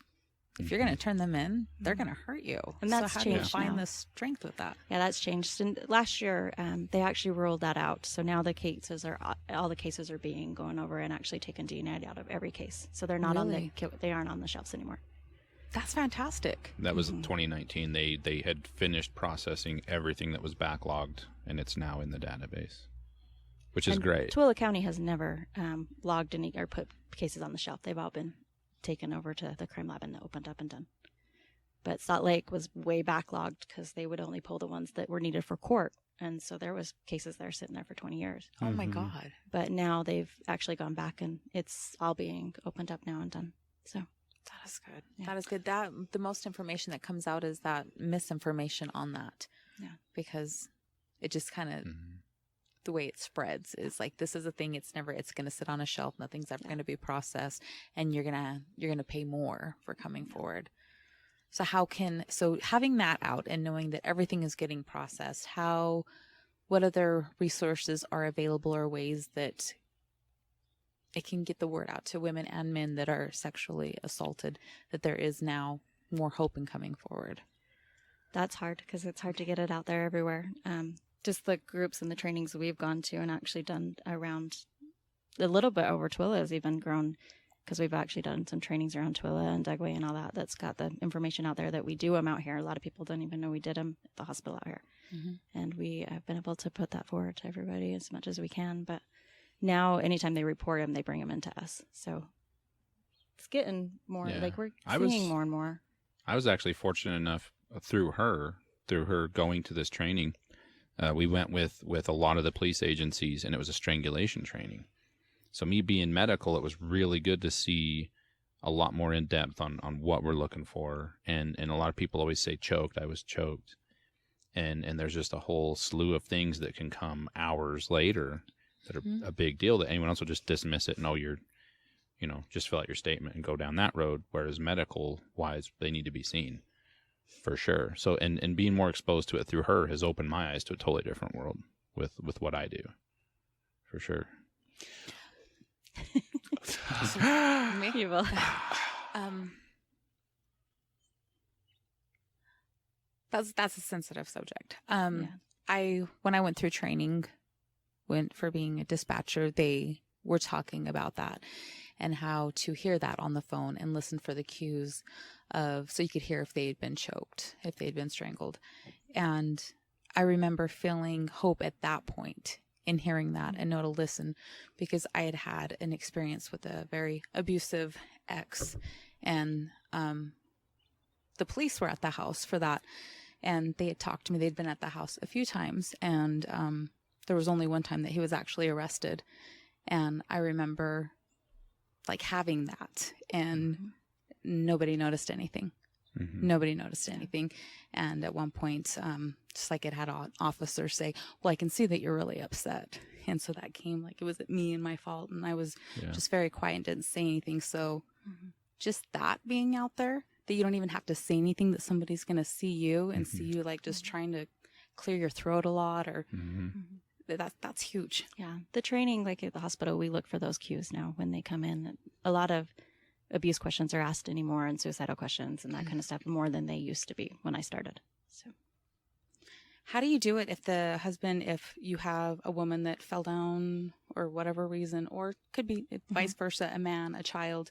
if you're going to turn them in, they're going to hurt you. And that's so how do you changed find now. the strength with that? yeah, that's changed. And last year, they actually ruled that out. So now all the cases are being going over and actually taking DNA out of every case. So they're not Really? they aren't on the shelves anymore. That's fantastic. That was in 2019. They had finished processing everything that was backlogged, and it's now in the database, which is And great. Tooele County has never logged any or put cases on the shelf. They've all been taken over to the crime lab and opened up and done. But Salt Lake was way backlogged because they would only pull the ones that were needed for court, And so there was cases there sitting there for 20 years. Oh my Mhm. God. But now they've actually gone back and it's all being opened up now and done. So That is good. Yeah. That is good. That the most information that comes out is that misinformation on that. Yeah. Because it just kind of Mhm. the way it spreads is like, this is a thing. It's going to sit on a shelf. Nothing's ever Yeah. going to be processed, and you're going to pay more for coming forward. So having that out and knowing that everything is getting processed, what other resources are available or ways that it can get the word out to women and men that are sexually assaulted, that there is now more hope in coming forward? that's hard because it's hard to get it out there everywhere. Just the groups and the trainings we've gone to and actually done around a little bit over Twila has even grown because we've actually done some trainings around Twila and Dugway and all that. That's got the information out there that we do them out here. A lot of people don't even know we did them at the hospital out here. Mm-hmm. And we have been able to put that forward to everybody as much as we can. But now anytime they report them, they bring them into us. So it's getting more, Yeah. like we're I seeing was- more and more. I was actually fortunate enough through her going to this training. We went with a lot of the police agencies, and it was a strangulation training. So me being medical, it was really good to see a lot more in depth on what we're looking for. And a lot of people always say choked. I was choked. And there's just a whole slew of things that can come hours later that are Mhm. a big deal that anyone else will just dismiss it. No, just fill out your statement and go down that road. Whereas medical wise, they need to be seen for sure. So, and being more exposed to it through her has opened my eyes to a totally different world with what I do for sure. You will. That's a sensitive subject. Yeah. When I went through training, went for being a dispatcher, they were talking about that and how to hear that on the phone and listen for the cues so you could hear if they had been choked, if they'd been strangled. And I remember feeling hope at that point in hearing that and know to listen, because I had had an experience with a very abusive ex, and the police were at the house for that, and they had talked to me. They'd been at the house a few times, and there was only one time that he was actually arrested. And I remember like having that, and nobody noticed anything. Mm-hmm. Nobody noticed anything. And at one point, just like it had an officer say, well, I can see that you're really upset. And so that came like it was me and my fault. And I was just very quiet and didn't say anything. So just that being out there, that you don't even have to say anything, that somebody's going to see you and see you like just trying to clear your throat a lot, or that's huge. Yeah. The training, like at the hospital, we look for those cues now when they come in. A lot of abuse questions are asked anymore, and suicidal questions and that kind of stuff, more than they used to be when I started. So how do you do it if you have a woman that fell down or whatever reason, or could be vice versa, a man, a child?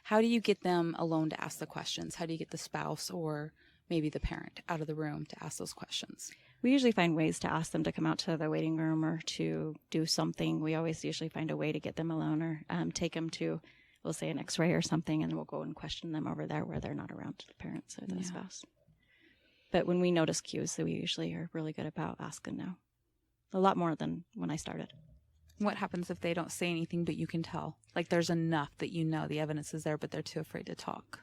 How do you get them alone to ask the questions? How do you get the spouse or maybe the parent out of the room to ask those questions? we usually find ways to ask them to come out to the waiting room or to do something. We always usually find a way to get them alone, or take them to, we'll say, an x-ray or something, and we'll go and question them over there where they're not around the parents or the spouse. But when we notice cues, so we usually are really good about asking now. A lot more than when I started. What happens if they don't say anything, but you can tell? Like there's enough that you know the evidence is there, but they're too afraid to talk.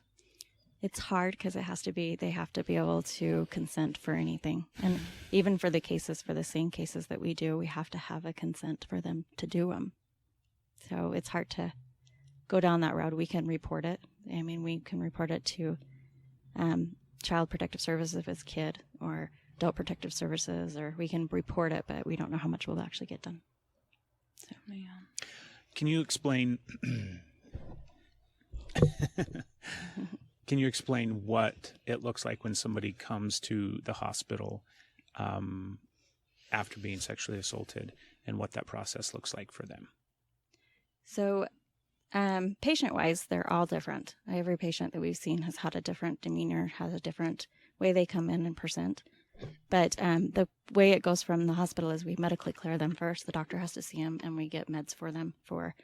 It's hard because they have to be able to consent for anything. And even for the cases, for the same cases that we do, we have to have a consent for them to do them. So it's hard to go down that road. We can report it. I mean, we can report it to Child Protective Services if it's kid, or Adult Protective Services, or we can report it, but we don't know how much will actually get done. So, Can you explain? Can you explain what it looks like when somebody comes to the hospital after being sexually assaulted, and what that process looks like for them? So patient-wise, they're all different. Every patient that we've seen has had a different demeanor, has a different way they come in and present. But the way it goes from the hospital is we medically clear them first. The doctor has to see them, and we get meds for them for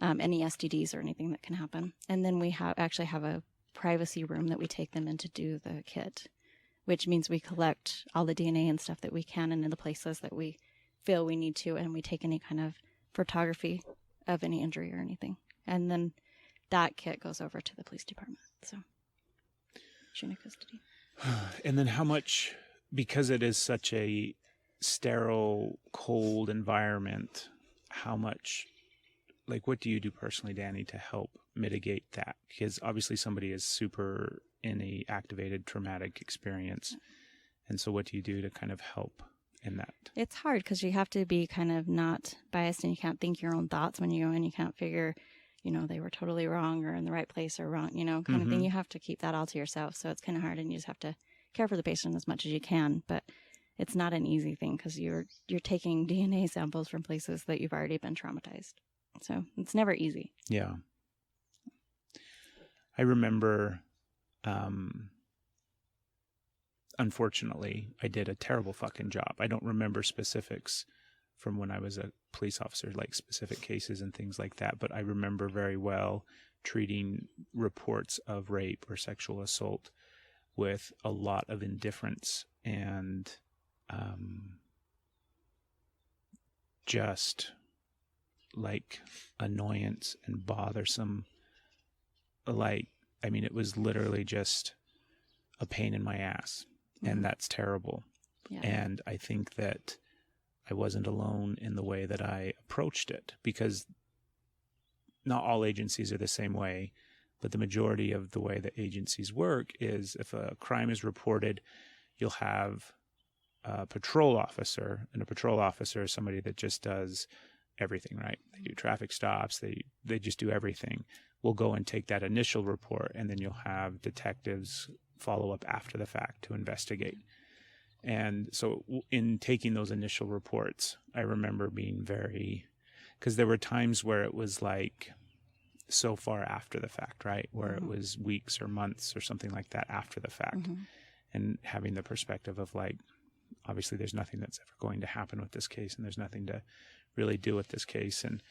any STDs or anything that can happen. And then we actually have a privacy room that we take them in to do the kit. which means we collect all the DNA and stuff that we can and in the places that we feel we need to, and we take any kind of photography of any injury or anything. And then that kit goes over to the police department. So, chain of custody. And then how much, because it is such a sterile, cold environment, how much, like, what do you do personally, Dani, to help mitigate that? Because obviously somebody is super in a activated traumatic experience. And so what do you do to kind of help in that? It's hard because you have to be kind of not biased, and you can't think your own thoughts when you go in. You can't figure, they were totally wrong or in the right place or wrong, kind of thing. You have to keep that all to yourself. So it's kind of hard, and you just have to care for the patient as much as you can. But it's not an easy thing because you're taking DNA samples from places that you've already been traumatized. So it's never easy. Yeah. I remember, unfortunately, I did a terrible fucking job. I don't remember specifics from when I was a police officer, like specific cases and things like that, but I remember very well treating reports of rape or sexual assault with a lot of indifference and just like annoyance and bothersome. It was literally just a pain in my ass. And that's terrible. Yeah. And I think that I wasn't alone in the way that I approached it, because not all agencies are the same way, but the majority of the way that agencies work is if a crime is reported, you'll have a patrol officer, and a patrol officer is somebody that just does everything, right? They do traffic stops, they just do everything. We'll go and take that initial report, and then you'll have detectives follow up after the fact to investigate. And so in taking those initial reports, I remember being because there were times where it was like so far after the fact, right? Where it was weeks or months or something like that after the fact. And having the perspective of like, obviously there's nothing that's ever going to happen with this case, and there's nothing to really do with this case. And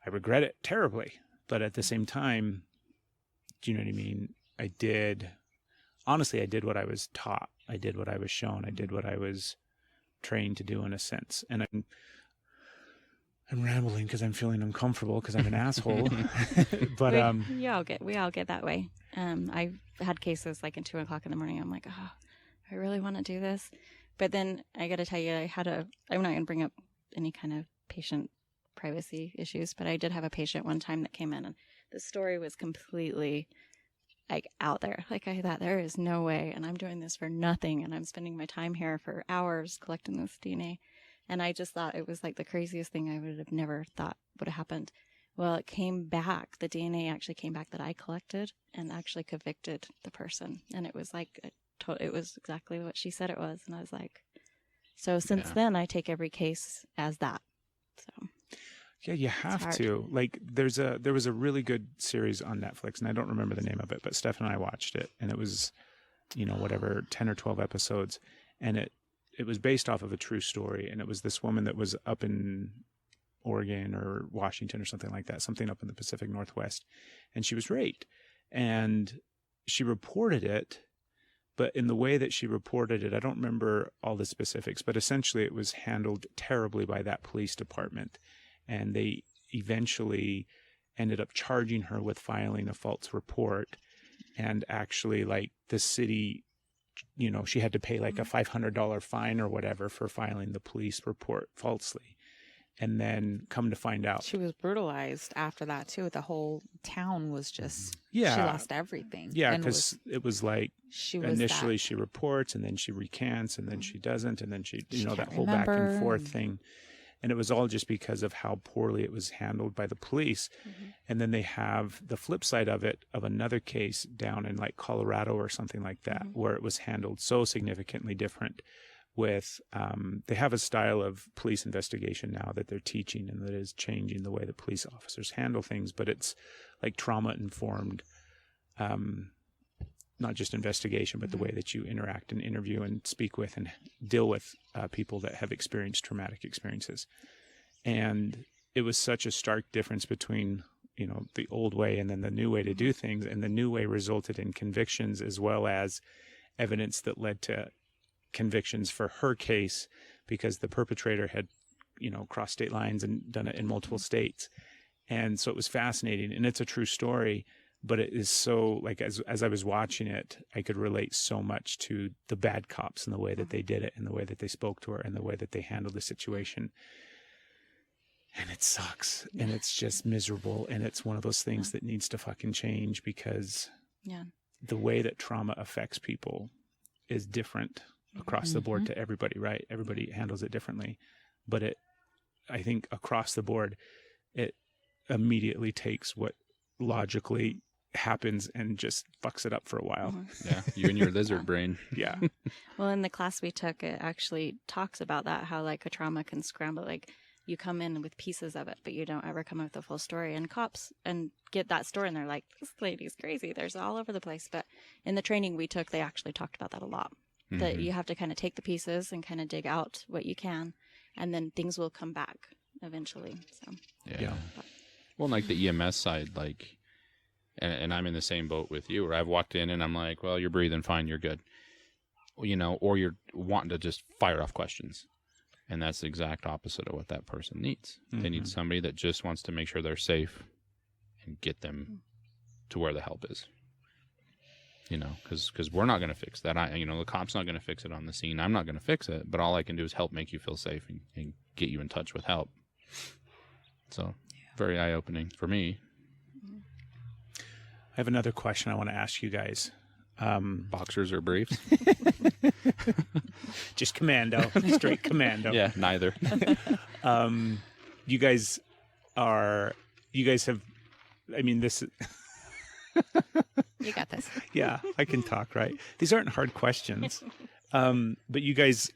I regret it terribly. But at the same time, do you know what I mean? I did what I was taught. I did what I was shown. I did what I was trained to do in a sense. And I'm rambling because I'm feeling uncomfortable because I'm an asshole. But we all get that way. I've had cases like at 2:00 in the morning. I'm like, oh, I really want to do this. But then I got to tell you, I'm not going to bring up any kind of patient privacy issues, but I did have a patient one time that came in, and the story was completely like out there. Like, I thought, there is no way, and I'm doing this for nothing, and I'm spending my time here for hours collecting this DNA. And I just thought it was like the craziest thing I would have never thought would have happened. Well, it came back. The DNA actually came back that I collected and actually convicted the person. And it was like, it was exactly what she said it was. And I was like, so since then I take every case as that. So. Yeah, you have to. Like, there was a really good series on Netflix, and I don't remember the name of it, but Steph and I watched it, and it was, 10 or 12 episodes, and it was based off of a true story, and it was this woman that was up in Oregon or Washington or something like that, something up in the Pacific Northwest, and she was raped, and she reported it, but in the way that she reported it, I don't remember all the specifics, but essentially it was handled terribly by that police department. And they eventually ended up charging her with filing a false report. And actually, like, the city, she had to pay like a $500 fine or whatever for filing the police report falsely. And then come to find out, she was brutalized after that too. The whole town was just, she lost everything. Yeah, because it was like, initially she reports, and then she recants, and then she doesn't, and then she that whole back and forth thing. And it was all just because of how poorly it was handled by the police. And then they have the flip side of it, of another case down in like Colorado or something like that, where it was handled so significantly different with, they have a style of police investigation now that they're teaching, and that is changing the way that police officers handle things, but it's like trauma-informed, not just investigation, but the way that you interact and interview and speak with and deal with people that have experienced traumatic experiences. And it was such a stark difference between, the old way and then the new way to do things. And the new way resulted in convictions as well as evidence that led to convictions for her case because the perpetrator had, crossed state lines and done it in multiple states. And so it was fascinating, and it's a true story, but it is so, like, as I was watching it, I could relate so much to the bad cops and the way that they did it and the way that they spoke to her and the way that they handled the situation. And it sucks, and it's just miserable, and it's one of those things that needs to fucking change, because the way that trauma affects people is different across the board to everybody, right? Everybody handles it differently, but I think across the board, it immediately takes what logically happens and just fucks it up for a while. Yeah, you and your lizard brain. Yeah. Well, in the class we took, it actually talks about that, how like a trauma can scramble, like you come in with pieces of it, but you don't ever come up with the full story. And cops and get that story, and they're like, this lady's crazy. There's all over the place. But in the training we took, they actually talked about that a lot. That you have to kind of take the pieces and kind of dig out what you can, and then things will come back eventually. So Yeah. Well, like the EMS side, like, and I'm in the same boat with you, where I've walked in and I'm like, well, you're breathing fine, you're good. Or you're wanting to just fire off questions. And that's the exact opposite of what that person needs. They need somebody that just wants to make sure they're safe and get them to where the help is. Because we're not going to fix that. The cop's not going to fix it on the scene. I'm not going to fix it, but all I can do is help make you feel safe and get you in touch with help. So very eye-opening for me. I have another question I want to ask you guys. Boxers or briefs? Just commando, straight commando. Yeah, neither. You guys have, this is, You got this. yeah, I can talk, right? These aren't hard questions. But you guys,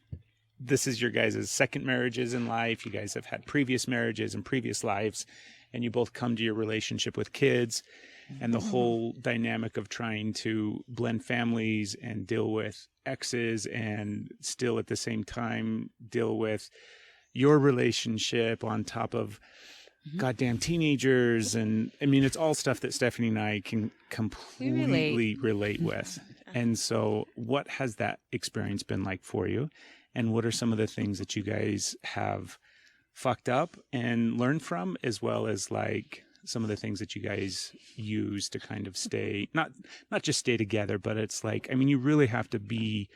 this is your guys' second marriages in life. You guys have had previous marriages and previous lives, and you both come to your relationship with kids and the whole dynamic of trying to blend families and deal with exes and still at the same time deal with your relationship on top of goddamn teenagers. And it's all stuff that Stephanie and I can completely relate with. And so what has that experience been like for you? And what are some of the things that you guys have fucked up and learned from, as well as like some of the things that you guys use to kind of stay, not just stay together, but it's like, you really have to be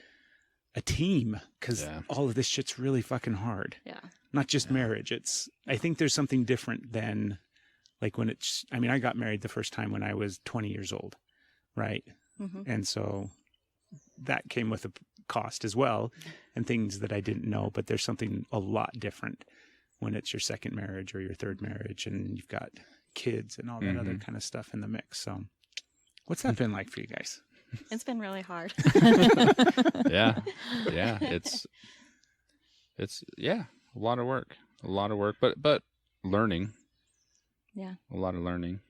a team, because all of this shit's really fucking hard. Yeah. Not just marriage. I think there's something different than like when I got married the first time when I was 20 years old. Right. And so that came with a cost as well, and things that I didn't know, but there's something a lot different when it's your second marriage or your third marriage and you've got kids and all that other kind of stuff in the mix. So what's that been like for you guys? it's been really hard. Yeah. It's a lot of work, but learning. Yeah. A lot of learning.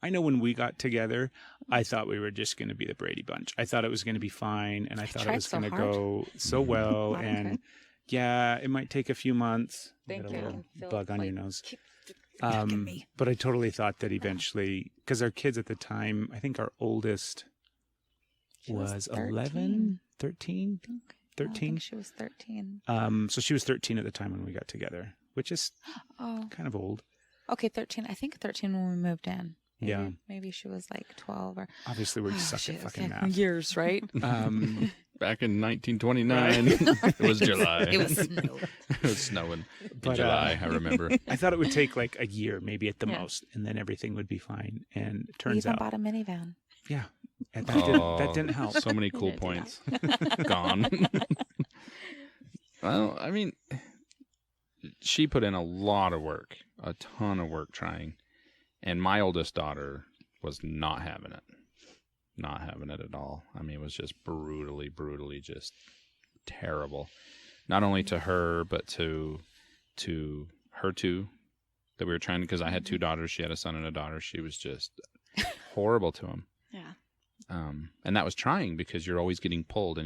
I know when we got together, I thought we were just going to be the Brady Bunch. I thought it was going to be fine, and I thought it was going to go so well. And yeah, it might take a few months. Thank you. you. A little bug on your nose. But I totally thought that eventually, because our kids at the time, I think our oldest was 11, 13. 13. I think she was 13. So she was 13 at the time when we got together, which is kind of old. Okay, 13. I think 13 when we moved in. Maybe she was like 12 or. Obviously, we suck at fucking math. Years, right? Back in 1929, it was July. It was snow. It was snowing in July, I remember. I thought it would take like a year, maybe at the most, and then everything would be fine. And it turns we even out, bought a minivan. Yeah, and that didn't help. So many cool points gone. Well, she put in a lot of work, a ton of work trying, and my oldest daughter was not having it. Not having it at all. It was just brutally just terrible. Not only to her, but to her two that we were trying to, because I had two daughters. She had a son and a daughter. She was just horrible to them. Yeah. And that was trying, because you're always getting pulled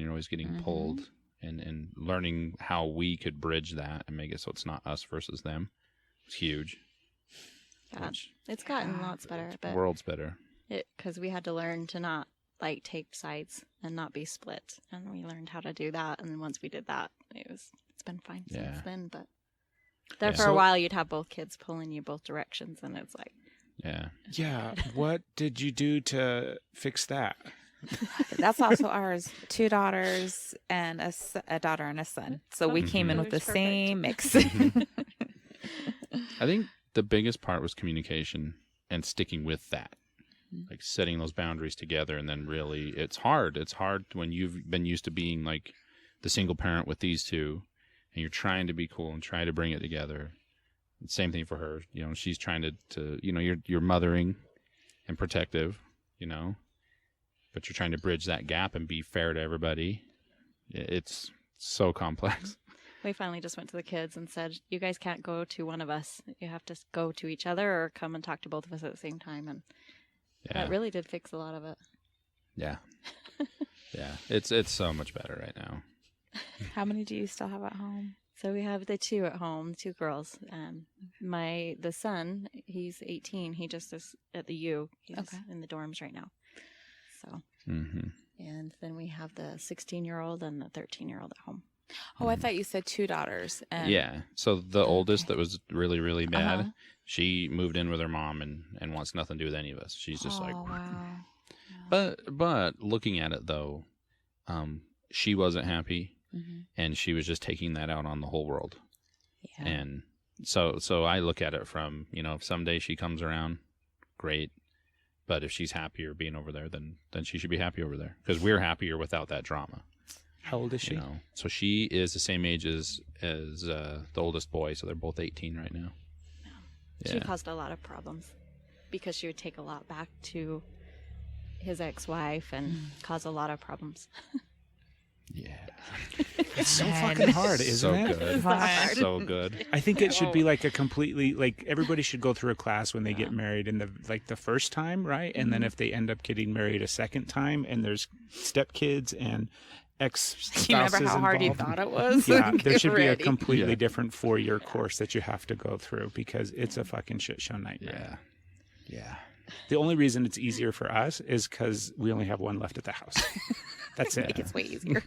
pulled, and learning how we could bridge that and make it so it's not us versus them. It's huge. Yeah. It's gotten lots better, but worlds better. Because we had to learn to not like take sides and not be split. And we learned how to do that. And then once we did that, it's been fine since then. But there for a while, you'd have both kids pulling you both directions, and it's like, yeah. What did you do to fix that? That's also ours. 2 daughters and a daughter and a son. So we came in with the same mix. I think the biggest part was communication and sticking with that, like setting those boundaries together. And then really, it's hard. It's hard when you've been used to being like the single parent with these two, and you're trying to be cool and try to bring it together. Same thing for her. You know, she's trying to you know, you're mothering and protective, you know, but you're trying to bridge that gap and be fair to everybody. It's so complex. We finally just went to the kids and said, you guys can't go to one of us. You have to go to each other or come and talk to both of us at the same time. And that really did fix a lot of it. Yeah. Yeah. It's so much better right now. How many do you still have at home? So we have the 2 at home, 2 girls. The son, he's 18. He just is at the U. He's in the dorms right now. So, and then we have the 16-year-old and the 13-year-old at home. Oh, I thought you said 2 daughters. Yeah. So the oldest that was really, really bad, she moved in with her mom and wants nothing to do with any of us. She's just like, wow. But looking at it though, she wasn't happy, and she was just taking that out on the whole world. Yeah. And so I look at it from, you know, if someday she comes around, great. But if she's happier being over there, then she should be happy over there, because we're happier without that drama. How old is she? You know? So she is the same age as the oldest boy, so they're both 18 right now. Yeah. She caused a lot of problems because she would take a lot back to his ex-wife and cause a lot of problems. Yeah. It's so fucking hard, isn't it? Good. Hard. So good. I think it should be like a completely, like, everybody should go through a class when they get married in the first time, right? And then if they end up getting married a second time and there's stepkids and ex-spouses Do you remember how hard you involved, thought it was? Yeah, there Get should be a ready. completely different 4-year course that you have to go through, because it's a fucking shit show nightmare. Yeah. The only reason it's easier for us is because we only have one left at the house. That's it. It gets way easier.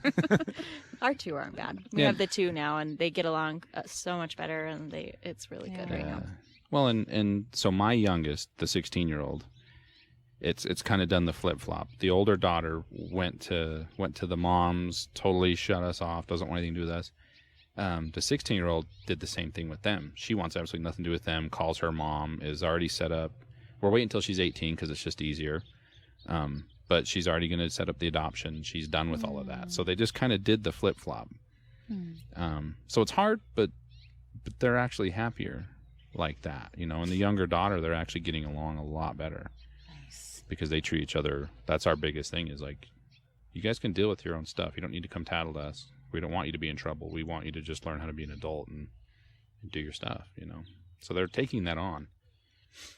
Our 2 aren't bad. We have the 2 now, and they get along so much better, and it's really good right now. Well, and so my youngest, the 16-year-old, it's kind of done the flip-flop. The older daughter went to the moms, totally shut us off, doesn't want anything to do with us. The 16-year-old did the same thing with them. She wants absolutely nothing to do with them, calls her mom, is already set up. We're waiting until she's 18 because it's just easier. But she's already going to set up the adoption. She's done with all of that. So they just kind of did the flip-flop. So it's hard, but they're actually happier like that, you know. And the younger daughter, they're actually getting along a lot better. Nice. Because they treat each other. That's our biggest thing, is like, you guys can deal with your own stuff. You don't need to come tattle to us. We don't want you to be in trouble. We want you to just learn how to be an adult and do your stuff, you know. So they're taking that on.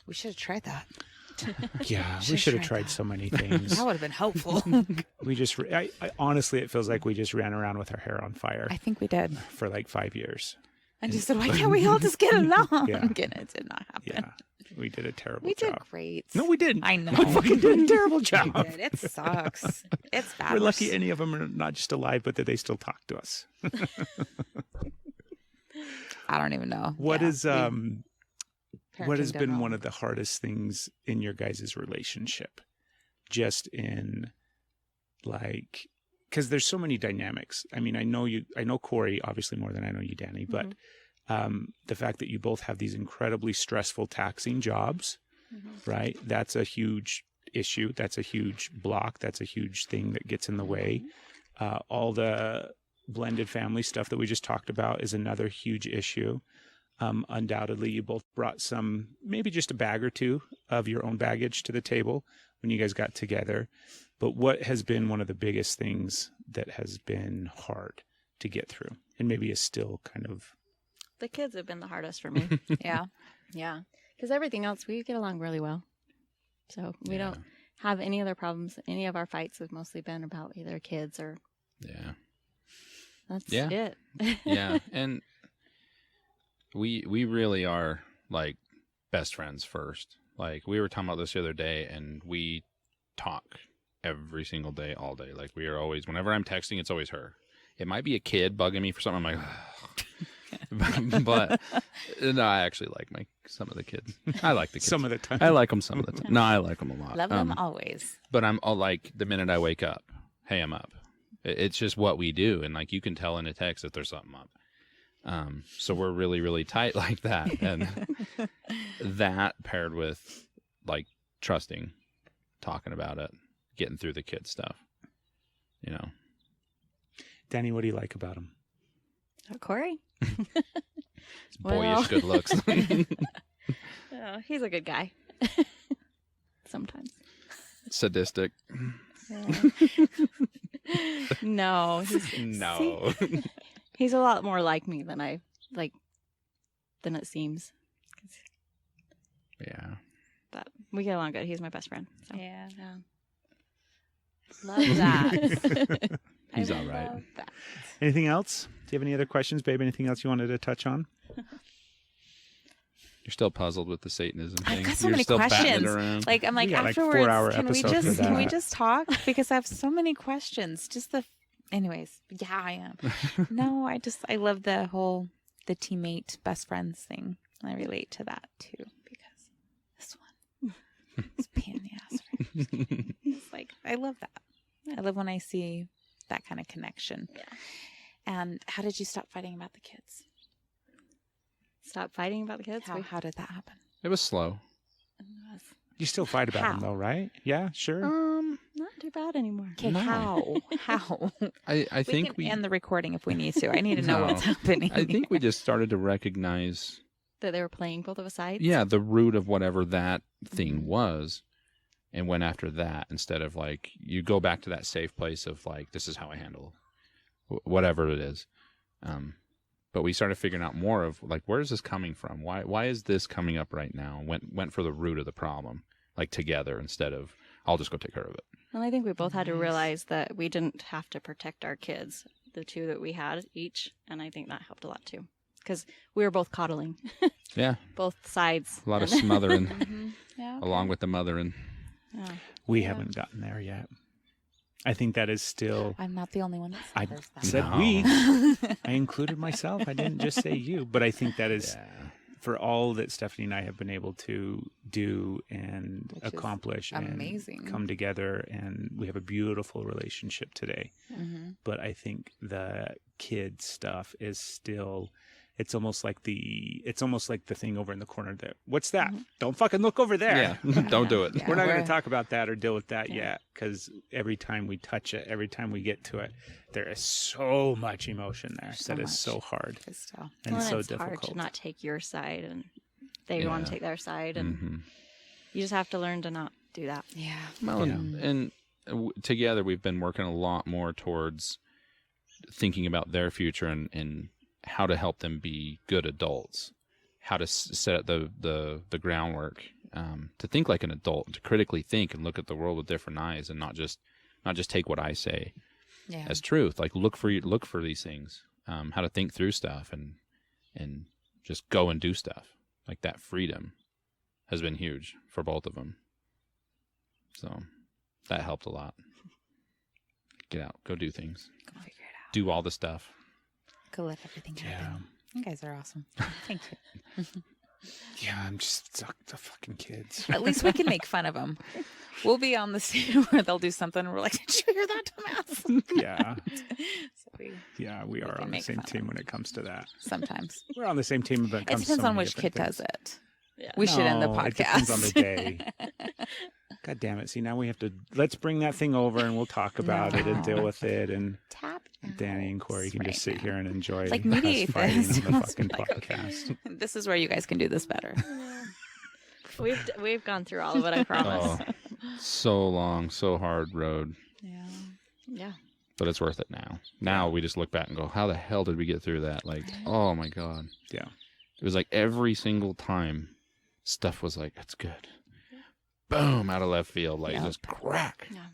We should have tried that. Yeah, we should have tried so many things. That would have been helpful. We just, I honestly, it feels like we just ran around with our hair on fire I think we did. for like 5 years. And just said, why can't we all just get along? Yeah. And it did not happen. Yeah, we did a terrible We did job. great. No, we didn't. I know. We fucking did a terrible We job. did. It sucks. It's bad. We're lucky any of them are not just alive, but that they still talk to us. I don't even know. What Yeah, is what has parenting been done one well. of the hardest things in your guys' relationship? Just in, like, because there's so many dynamics. I mean, I know Kory obviously more than I know you, Dani, but the fact that you both have these incredibly stressful, taxing jobs, right? That's a huge issue. That's a huge block. That's a huge thing that gets in the way. All the blended family stuff that we just talked about is another huge issue. Undoubtedly, you both brought maybe just a bag or two of your own baggage to the table when you guys got together. But what has been one of the biggest things that has been hard to get through, and maybe is still kind of? The kids have been the hardest for me. Yeah. Yeah. Because everything else, we get along really well. So we don't have any other problems. Any of our fights have mostly been about either kids or. Yeah. That's Yeah. it. Yeah. And we really are like best friends first. Like, we were talking about this the other day, and we talk every single day, all day. Like we are always, whenever I'm texting, it's always her. It might be a kid bugging me for something. I'm like, but no, I actually like some of the kids. I like the kids. Some of the time. I like them some of the time. No, I like them a lot. Love them always. But I'm all like, the minute I wake up, hey, I'm up. It's just what we do. And like, you can tell in a text if there's something up. So we're really, really tight like that. And that paired with like trusting, talking about it, getting through the kid stuff, you know. Danny, what do you like about him? Kory? It's boyish good looks. Oh, he's a good guy. Sometimes. Sadistic. No. No. He's a lot more like me than than it seems. Yeah. But we get along good. He's my best friend. So. Yeah. Love that. He's all right. Love that. Anything else? Do you have any other questions, babe? Anything else you wanted to touch on? You're still puzzled with the Satanism thing. I've got so You're many still batting it questions. around. Like I'm like We got, like, afterwards, 4-hour can we episode for can we that. just talk? Because I have so many questions. Anyways, yeah, I am. No, I love the teammate best friends thing. I relate to that too because this one is a pain in the ass. Right? It's like I love that. I love when I see that kind of connection. Yeah. And how did you stop fighting about the kids? Stop fighting about the kids? How did that happen? It was slow. You still fight about him, How? though, right? Yeah, sure. Not too bad anymore. Okay, No. how? I think we can end the recording if we need to. I need to know No. what's happening. I think we just started to recognize, That they were playing both of us sides? yeah, the root of whatever that thing was, and went after that instead of like, you go back to that safe place of like, this is how I handle whatever it is. But we started figuring out more of like, where is this coming from? Why is this coming up right now? Went for the root of the problem, like together instead of, I'll just go take care of it. And I think we both had to realize that we didn't have to protect our kids, the two that we had each. And I think that helped a lot too. Because we were both coddling. Yeah. Both sides. A lot of smothering Yeah. along with the mothering. Yeah. We haven't gotten there yet. I think that is still... I'm not the only one that I says that. said No. we. I included myself. I didn't just say you. But I think that is, for all that Stephanie and I have been able to do and Which is accomplish and amazing. come together, and we have a beautiful relationship today. Mm-hmm. But I think the kid stuff is still... It's almost like the thing over in the corner there. What's that? Don't fucking look over there. Yeah. Don't do it. Yeah. We're not going we're- to talk about that or deal with that yet, because every time we touch it, every time we get to it, there is so much emotion there So that is much. so hard Good stuff. and Well, so it's hard difficult. to not take your side, and they want Yeah. to take their side, and Mhm. you just have to learn to not do that. Yeah. Well, Yeah. and together we've been working a lot more towards thinking about their future and how to help them be good adults, how to set up the groundwork to think like an adult, to critically think and look at the world with different eyes, and not just take what I say Yeah. as truth. Like look for these things, how to think through stuff and just go and do stuff. Like that freedom has been huge for both of them. So that helped a lot. Get out, go do things, Go figure it out. do all the stuff. Go let everything happen. You guys are awesome. Thank you. Yeah, I'm just stuck to fucking kids. At least we can make fun of them. We'll be on the scene where they'll do something and we're like, did you hear that, dumbass? Yeah, So we we are can on the make same fun of team them. when it comes to that. sometimes. We're on the same team when it It comes to depends so on many which different kid does things. it. Yeah. We should end the No, podcast. It depends on the day. God damn it. See, now we have to, let's bring that thing over and we'll talk about it and deal No. with it. And Tap Danny and Kory can just sit here and enjoy Like us mediate fighting this. on the fucking Like, okay. podcast. This is where you guys can do this better. We've gone through all of it, I promise. Oh, so long, so hard road, Yeah. Yeah. but it's worth it now. Now we just look back and go, how the hell did we get through that? Like, oh my God. Yeah. It was like every single time stuff was like, that's good. Boom, out of left field, like Yeah. just crack. Yeah.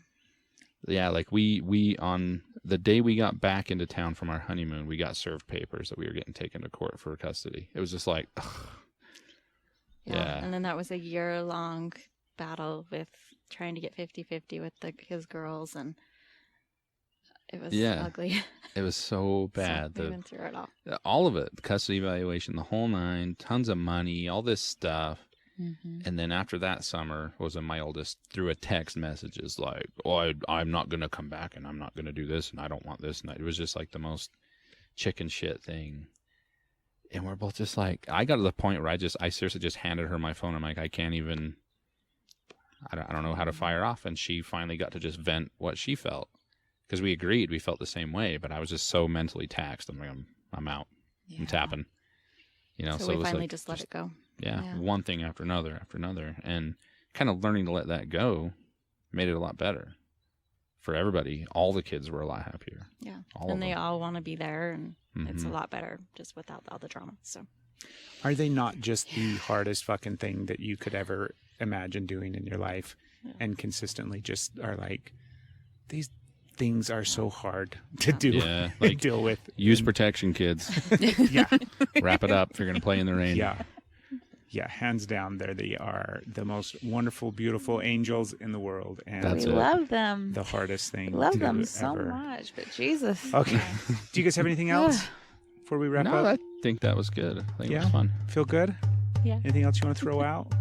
Yeah, like we on the day we got back into town from our honeymoon, we got served papers that we were getting taken to court for custody. It was just like, ugh. Yeah. And then that was a year-long battle with trying to get 50-50 with his girls, and it was Yeah. ugly. It was so bad. So we went through it all. All of it, custody evaluation, the whole nine, tons of money, all this stuff. Mm-hmm. And then after that summer, was when my oldest threw a text messages like, "Oh, I'm not going to come back, and I'm not going to do this, and I don't want this." And it was just like the most chicken shit thing. And we're both just like, I got to the point where I seriously just handed her my phone. I'm like, I can't even, I don't know how to fire off. And she finally got to just vent what she felt, because we agreed, we felt the same way, but I was just so mentally taxed. I'm like, I'm out. I'm tapping. You know, So so we it was finally like, just let it go. Yeah, Yeah. one thing after another, and kind of learning to let that go made it a lot better for everybody. All the kids were a lot happier. Yeah. All of And they them. all want to be there, and it's a Mhm. lot better just without all the drama. So Are they not just the hardest fucking thing that you could ever imagine doing in your life, Yeah. and consistently just are like, these things are so hard to do Yeah, and like deal with. use protection, kids. Yeah. Wrap it up if you're going to play in the rain. Yeah. Yeah, hands down, they are the most wonderful, beautiful angels in the world, and That's we it. love them. the hardest thing Love to them so ever. much, but Jesus. Okay. Do you guys have anything else before we wrap No, up? I think that was good. I think it Yeah. was fun. Feel good? Yeah. Anything else you want to throw out?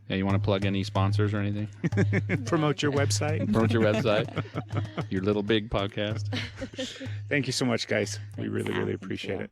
Yeah, you want to plug any sponsors or anything? Promote your website. Promote your website, your little big podcast. Thank you so much, guys. We Thanks. really, really Thank appreciate you. it.